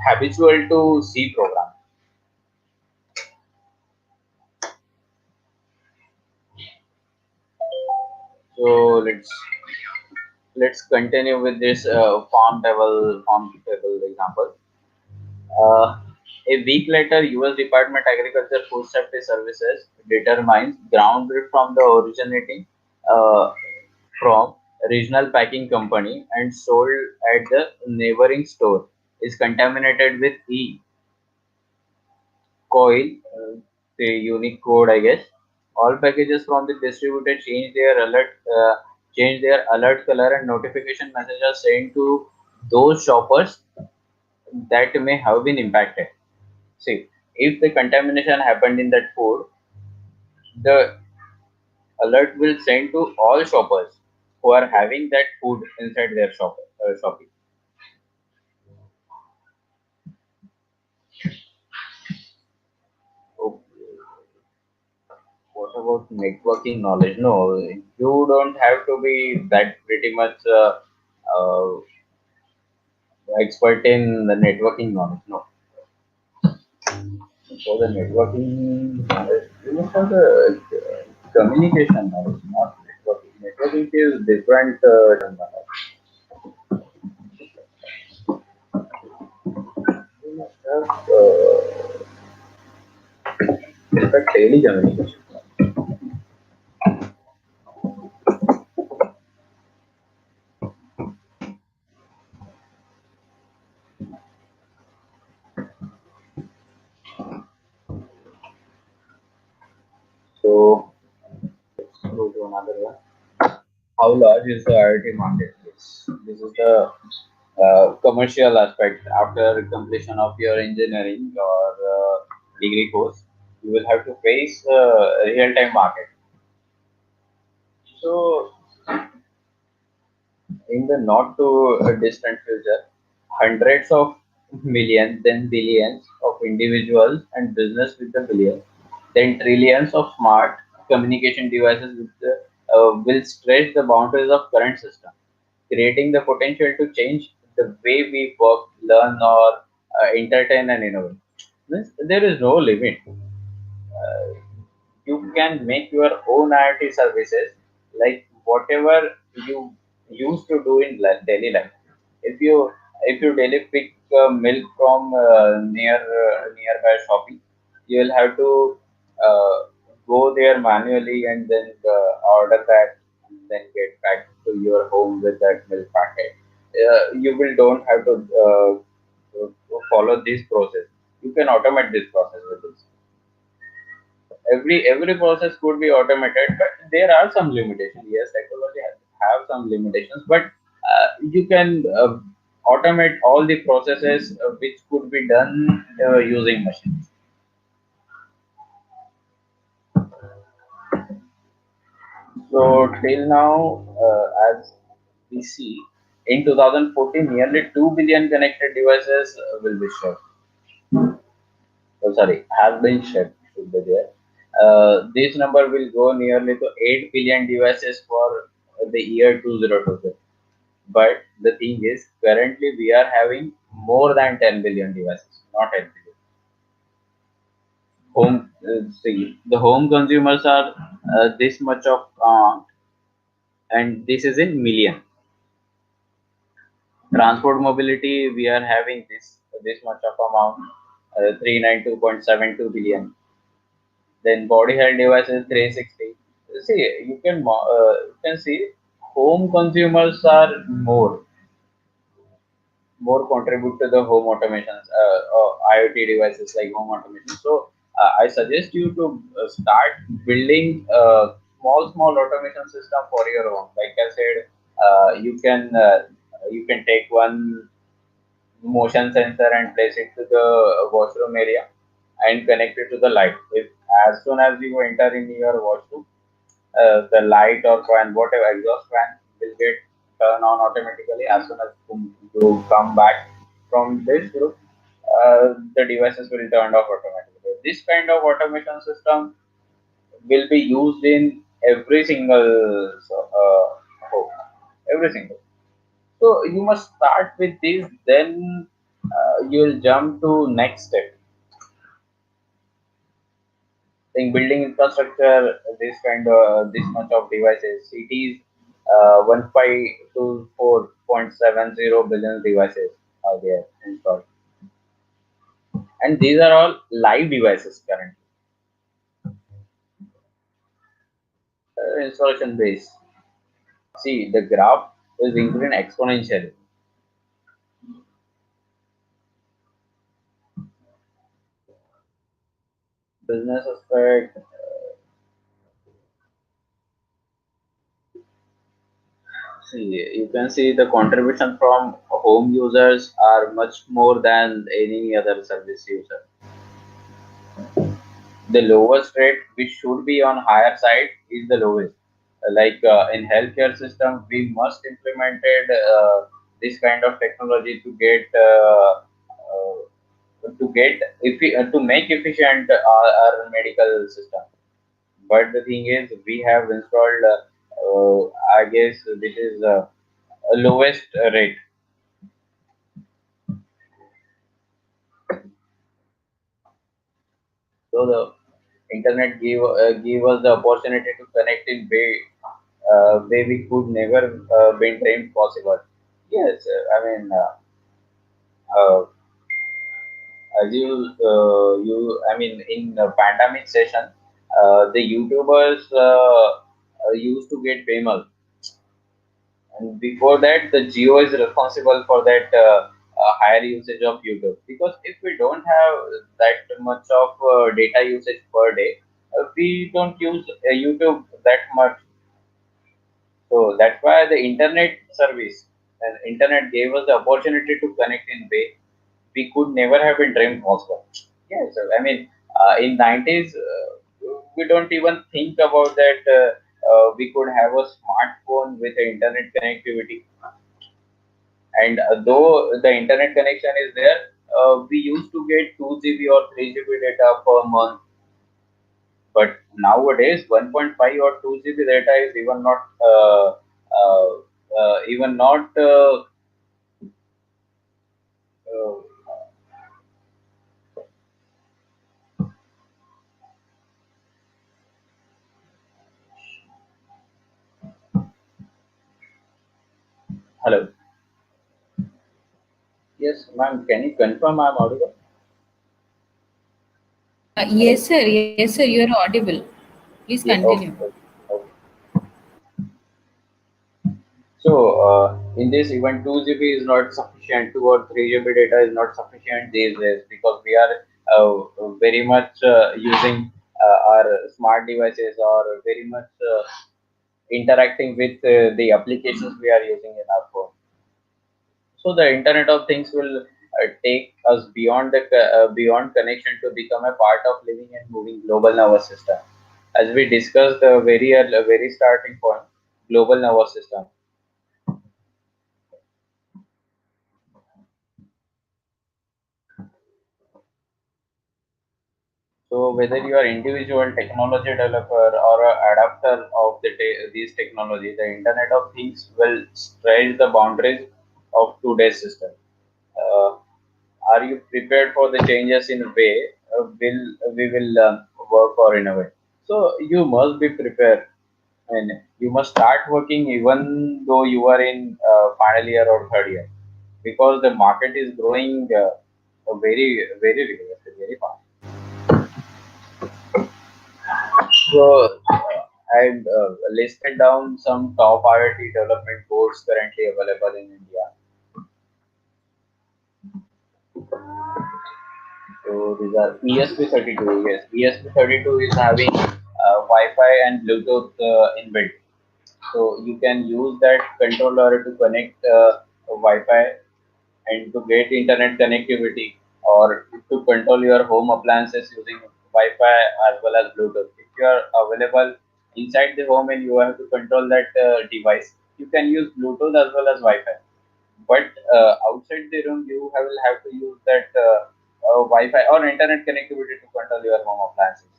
Speaker 2: habitual to C program. So let's continue with this farm table example. Uh, a week later, U.S. Department Agriculture Food Safety Services determines ground beef from the originating uh, from regional packing company and sold at the neighboring store is contaminated with E. coli, the unique code, I guess. All packages from the distributor change their alert color and notification messages sent to those shoppers that may have been impacted. See, if the contamination happened in that food, the alert will send to all shoppers who are having that food inside their shopping. Okay, about networking knowledge? No, you don't have to be that pretty much uh, expert in the networking knowledge. No, for the networking knowledge, you must have the communication knowledge, not networking. Networking is different. You must have perfect daily communication. So let's go to another one. How large is the IoT market? This is the commercial aspect. After completion of your engineering or degree course, you will have to face real-time market. So in the not too distant future, hundreds of millions, then billions of individuals and business with the billions, then trillions of smart communication devices with will stretch the boundaries of current system, creating the potential to change the way we work, learn, or entertain and innovate. Means there is no limit. You can make your own IoT services like whatever you used to do in daily life. If you daily pick milk from nearby shopping, you will have to uh, go there manually and then order that and then get back to your home with that milk packet. You will don't have to follow this process. You can automate this process with this. Every process could be automated, but there are some limitations. Yes, technology have some limitations, but you can automate all the processes which could be done using machines. So till now, as we see, in 2014 nearly 2 billion connected devices will be shipped. Oh, sorry, have been shipped, should be there. This number will go nearly to 8 billion devices for the year 2020. But the thing is, currently we are having more than 10 billion devices, not 10 billion. See, the home consumers are this much of, and this is in million. Transport mobility, we are having this much of amount, 392.72 billion. Then body health devices 360. See, you can see home consumers are more contribute to the home automations, IoT devices like home automation. So I suggest you to start building a small automation system for your home. Like I said, you can take one motion sensor and place it to the washroom area and connect it to the light. If as soon as you enter in your washroom, the light or fan, whatever exhaust fan will get turned on automatically as soon as you come back from this group. The devices will turn off automatically. This kind of automation system will be used in every single home, every single. So you must start with this, then you will jump to next step. In building infrastructure, this much of devices, cities, 1524.70 billion devices are there installed, and these are all live devices currently. Installation base. See, the graph is increasing exponentially. Business aspect. See, you can see the contribution from home users are much more than any other service user. The lowest rate, which should be on higher side, is the lowest. Like in healthcare system, we must implemented this kind of technology to get if to make efficient our medical system. But the thing is, we have installed, I guess this is lowest rate. So the internet give us the opportunity to connect in way we could never been dreamed possible. Yes, I mean, uh, as I mean, in the pandemic session, the YouTubers used to get famous, and before that, the Geo is responsible for that higher usage of YouTube. Because if we don't have that much of data usage per day, we don't use YouTube that much. So that's why the internet service and internet gave us the opportunity to connect in way we could never have been dreamed possible. Yes, I mean, in 90s, we don't even think about that we could have a smartphone with the internet connectivity. And though the internet connection is there, we used to get 2 GB or 3 GB data per month. But nowadays, 1.5 or 2 GB data is even not uh, hello. Yes, ma'am. Can you confirm I'm audible? Hello.
Speaker 1: Yes, sir. You are audible. Please
Speaker 2: Yeah.
Speaker 1: continue.
Speaker 2: Okay. Okay. Okay. So in this, even 2 GB is not sufficient. 2 or 3 GB data is not sufficient these days because we are very much using our smart devices or very much interacting with the applications we are using in our phone. So the Internet of Things will take us beyond beyond connection to become a part of living and moving global nervous system. As we discussed very starting point, global nervous system. So whether you are individual technology developer or a adapter of these technology, the Internet of Things will stretch the boundaries of today's system. Uh, are you prepared for the changes in a way will we will work or innovate? So you must be prepared, and you must start working even though you are in final year or third year, because the market is growing very fast. So I listed down some top IoT development boards currently available in India. So these are ESP32. Yes, ESP32 is having Wi-Fi and Bluetooth inbuilt. So you can use that controller to connect Wi-Fi and to get internet connectivity, or to control your home appliances using Wi-Fi as well as Bluetooth. If you are available inside the home and you have to control that device, you can use Bluetooth as well as Wi-Fi. But outside the room, will have to use that Wi-Fi or internet connectivity to control your home appliances.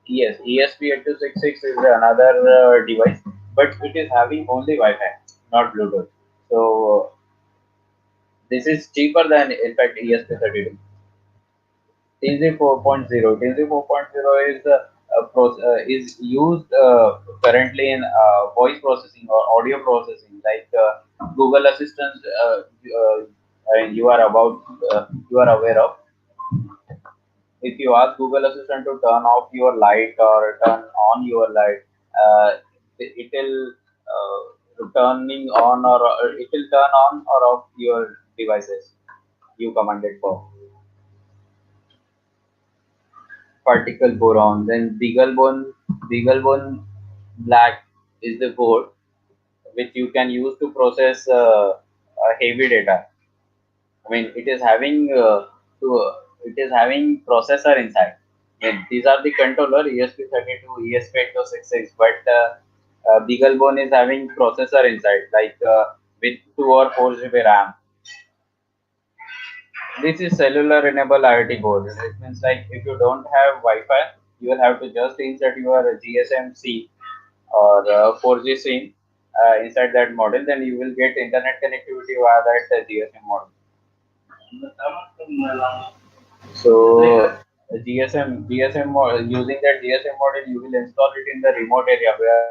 Speaker 2: Yes, ESP8266 is another device, but it is having only Wi-Fi, not Bluetooth. So this is cheaper than, in fact, ESP32. TZ 4.0. TZ 4.0 is used currently in voice processing or audio processing, like Google Assistant. You are you are aware of. If you ask Google Assistant to turn off your light or turn on your light, it will turning on, or it will turn on or off your devices you commanded for. Particle boron. Then Beaglebone Black is the board which you can use to process heavy data. I mean, it is having processor inside. I mean, these are the controller ESP32, ESP8266, but Beaglebone is having processor inside, like with 2 or 4 GB RAM. This is cellular enable IoT board. It means like if you don't have Wi-Fi, you will have to just insert your GSM C or 4G SIM inside that model, then you will get internet connectivity via that GSM model. So GSM model, using that GSM model, you will install it in the remote area where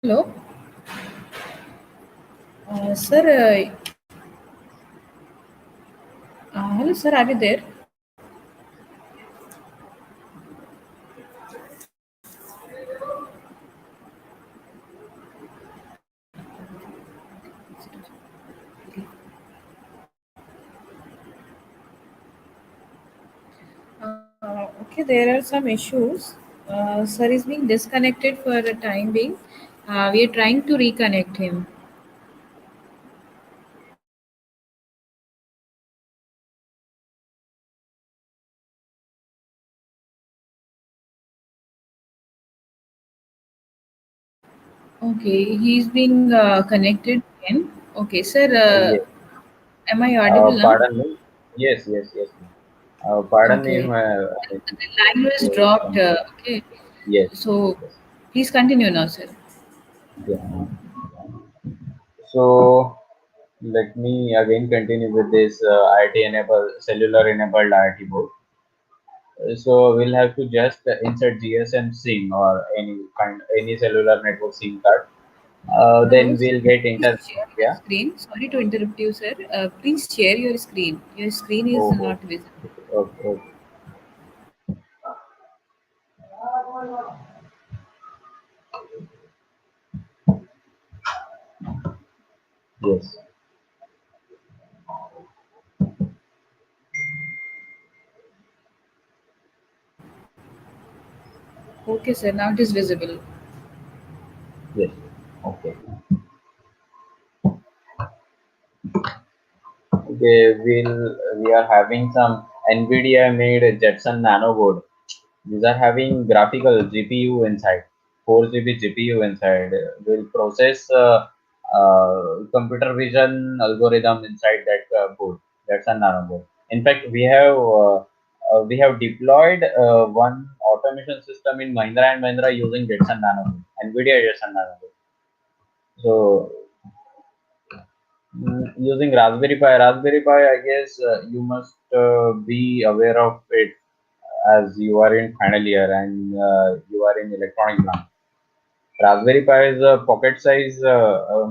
Speaker 1: Hello, sir. Hello, sir. Are you there? Okay, there are some issues. Sir is being disconnected for the time being. We are trying to reconnect him. Okay, he's being connected again. Okay, sir.
Speaker 2: yes,
Speaker 1: Am I audible now?
Speaker 2: pardon me. Yes, yes, yes. Pardon me.
Speaker 1: Okay. The line was
Speaker 2: There is
Speaker 1: dropped.
Speaker 2: some.
Speaker 1: Okay.
Speaker 2: Yes,
Speaker 1: So
Speaker 2: yes.
Speaker 1: please continue now, sir.
Speaker 2: Yeah. So let me again continue with this IoT enabled cellular enabled IoT board. So we'll have to just insert GSM SIM or any cellular network SIM card.
Speaker 1: Hello,
Speaker 2: Then
Speaker 1: sir.
Speaker 2: we'll get
Speaker 1: Please
Speaker 2: inter.
Speaker 1: share your
Speaker 2: Yeah.
Speaker 1: screen. Sorry to interrupt you, sir. Please share your screen. Your screen is
Speaker 2: Oh, oh,
Speaker 1: not visible.
Speaker 2: okay, okay. Yes,
Speaker 1: Okay, sir. Now it is visible.
Speaker 2: yes. Okay. Okay. We are having some NVIDIA made Jetson Nano board. These are having graphical GPU inside, 4 GB GPU inside. Will process computer vision algorithm inside that board. That's a nano board. In fact, we have deployed one automation system in Mahindra and Mahindra using Jetson Nano board, NVIDIA Jetson Nano board. So using Raspberry Pi, I guess you must be aware of it as you are in final year and you are in electronic branch. Raspberry Pi is a pocket size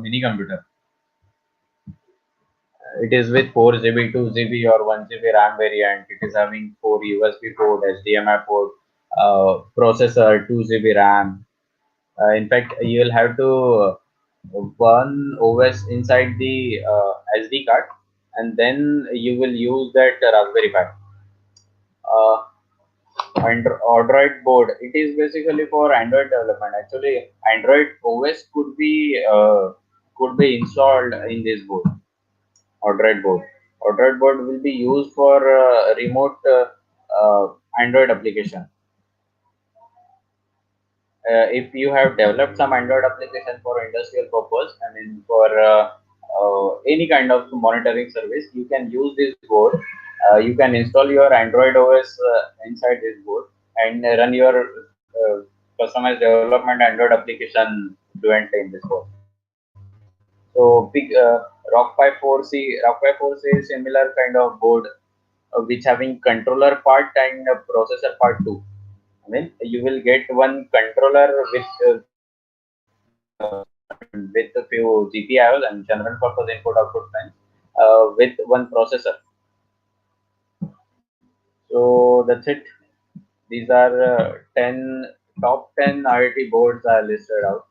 Speaker 2: mini computer. It is with 4 GB, 2 GB, or 1 GB RAM variant. It is having 4 USB port, HDMI port, processor, 2 GB RAM. In fact, you will have to one OS inside the SD card, and then you will use that Raspberry Pi. Uh, Android board. It is basically for Android development. Actually, Android OS could be installed in this board. Android board. Android board will be used for remote Android application. If you have developed some Android application for industrial purpose, I mean for any kind of monitoring service, you can use this board. You can install your Android OS inside this board and run your customized development Android application fluently in this board. So big Rock Pi 4C is similar kind of board which having controller part and processor part too. I mean, you will get one controller with a few GPIOs and general purpose input output lines with one processor. So that's it. These are 10 top 10 IoT boards I listed out.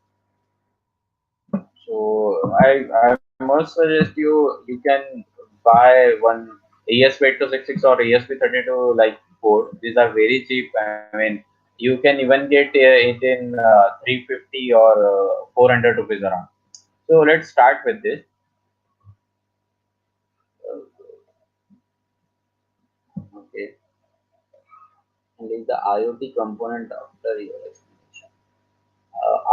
Speaker 2: So I must suggest you can buy one ESP8266 or ESP32 like board. These are very cheap. I mean, you can even get it in 350 or 400 rupees around. So let's start with this. Okay, and is the IoT component after your explanation.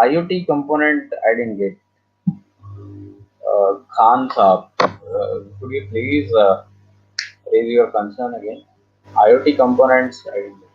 Speaker 2: IoT component I didn't get. Khan Saab, could you please raise your concern again? IoT components, I didn't get.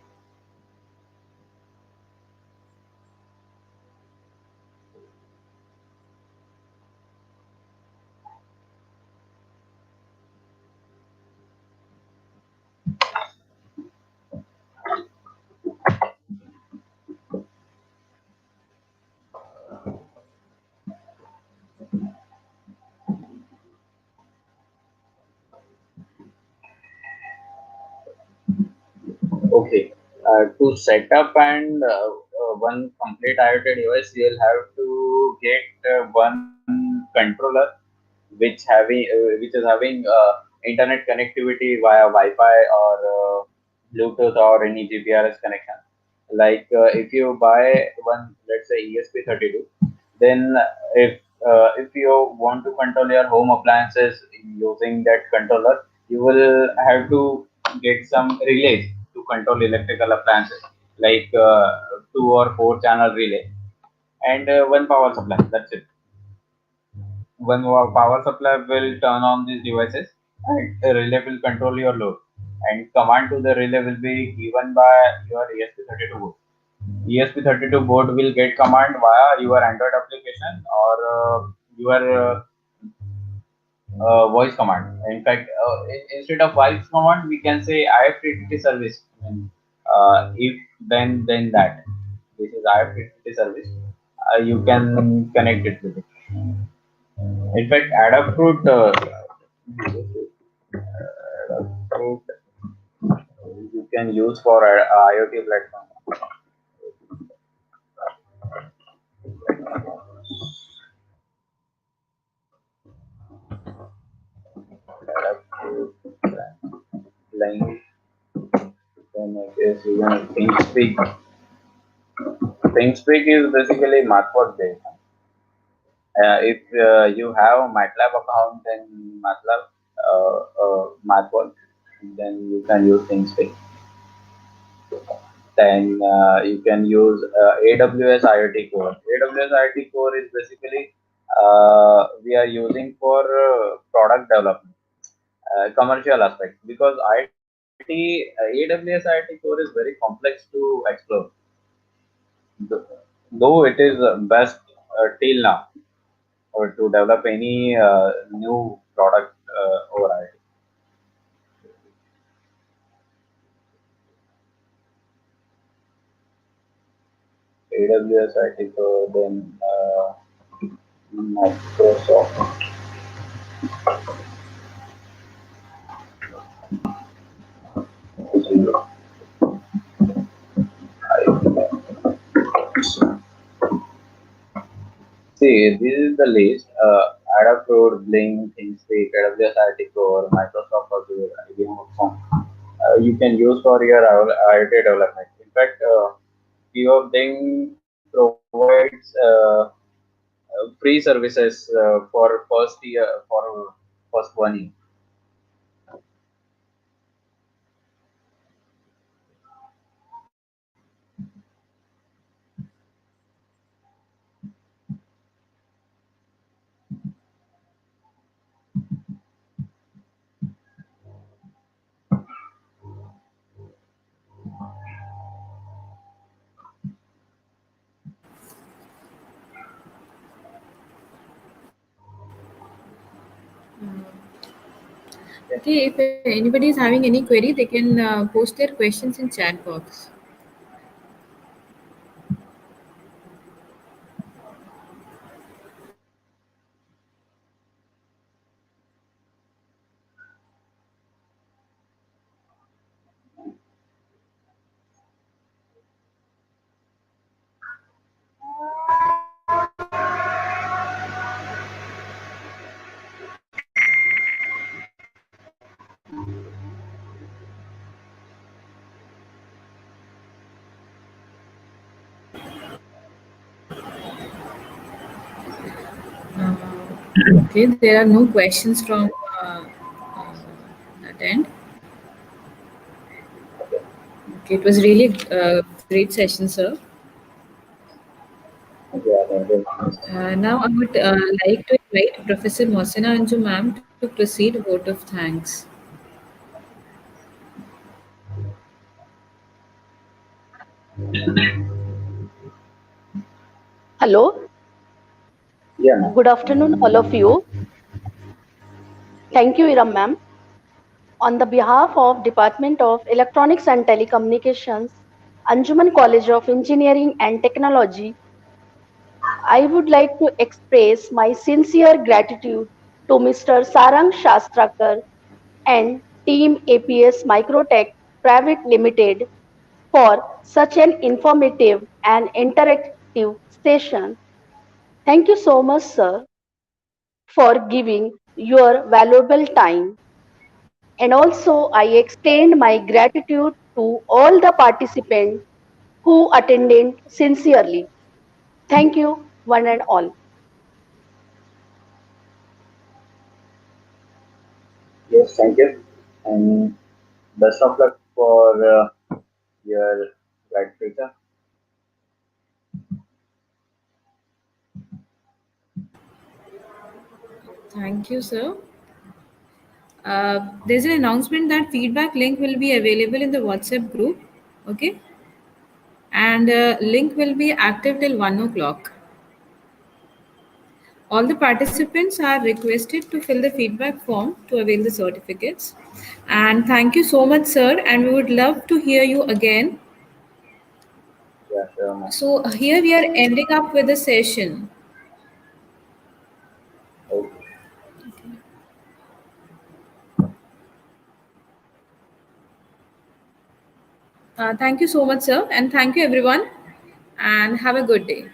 Speaker 2: Okay, to set up and one complete IoT device, you'll have to get one controller which is having internet connectivity via Wi-Fi or Bluetooth or any GPRS connection. Like if you buy one, let's say ESP32, then if you want to control your home appliances using that controller, you will have to get some relays to control electrical appliances, like two or four channel relay and one power supply. That's it. One power supply will turn on these devices and the relay will control your load. And command to the relay will be given by your ESP32 board. ESP32 board will get command via your Android application or your voice command. In fact, instead of voice command, we can say IFTTT service. I mean, if then that. This is IFTTT service. You can connect it with it. In fact, Adafruit, Adafruit you can use for IoT platform. Adafruit, line, then I guess you can ThinkSpeak. ThinkSpeak is basically MathWorks based. If you have MATLAB account in MATLAB, MathWorks, then you can use ThinkSpeak. Then you can use AWS IoT Core. AWS IoT Core is basically we are using for product development, commercial aspect because AWS IoT Core is very complex to explore, though it is best till now or to develop any new product over AWS IT, so then Microsoft. See, this is the list. Adafruit, Blink, ThinkSpeak, AWS IT Core, Microsoft Azure, IBM Watson. You can use for your IoT development. In fact, few of them provides free services for first year for first 1 year.
Speaker 1: Okay, if anybody is having any query, they can post their questions in chat box. Okay, there are no questions from that end. Okay, it was really a great session, sir.
Speaker 2: Yeah, thank you.
Speaker 1: Now I would like to invite Professor Mohsena Anju ma'am to proceed vote of thanks.
Speaker 3: Hello,
Speaker 2: Yeah, ma'am.
Speaker 3: good afternoon, all of you. Thank you, Iram ma'am. On the behalf of Department of Electronics and Telecommunications, Anjuman College of Engineering and Technology, I would like to express my sincere gratitude to Mr. Sarang Shastrakar and Team APS Microtech Pvt Limited for such an informative and interactive session. Thank you so much, sir, for giving your valuable time. And also, I extend my gratitude to all the participants who attended sincerely. Thank you, one and all.
Speaker 2: Yes, thank you. And best of luck for your bright future.
Speaker 1: Thank you, sir. There's an announcement that feedback link will be available in the WhatsApp group. Okay, and link will be active till 1 o'clock. All the participants are requested to fill the feedback form to avail the certificates. And thank you so much, sir. And we would love to hear you again.
Speaker 2: Yeah, sure, ma'am.
Speaker 1: So here we are ending up with the session.
Speaker 2: Okay.
Speaker 1: Thank you so much, sir. And thank you, everyone. And have a good day.